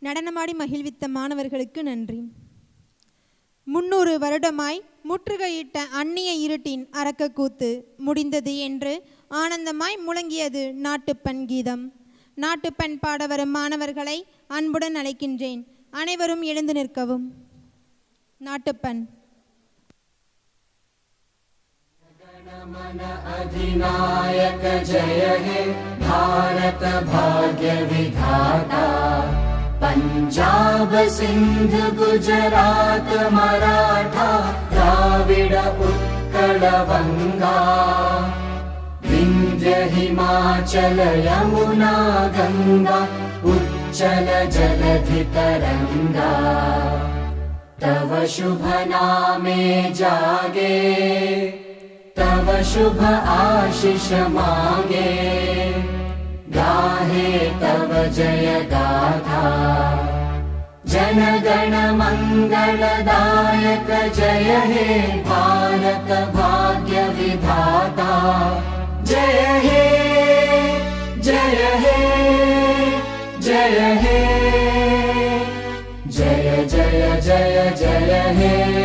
நடனமாடி மகிழ்வித்த மாணவர்களுக்கு நன்றி. 300 வருடமாய் முற்றுகையிட்ட அந்நிய இருட்டின் அரக்கக்கூத்து முடிந்தது என்று ஆனந்தமாய் முழங்கியது நாட்டுப்பண் கீதம். நாட்டுப்பண் பாட வரும் மாணவர்களை அன்புடன் அழைக்கின்றேன். அனைவரும் எழுந்து நிற்கவும். நாட்டுப்பண்.
अधिनायक जय हे भारत भाग्य विधाता पंजाब सिंध गुजरात मराठा द्राविड उत्कल बंगा विंध्य हिमाचल यमुना गंगा उच्चल जलधि तरंगा तव शुभ नामे जागे तव शुभ आशीष मागे गाहे तव जय गाथा जनगण मंगलदायक जय हे भारत भाग्य विधाता जय हे जय हे जय हे जय जय जय जय हे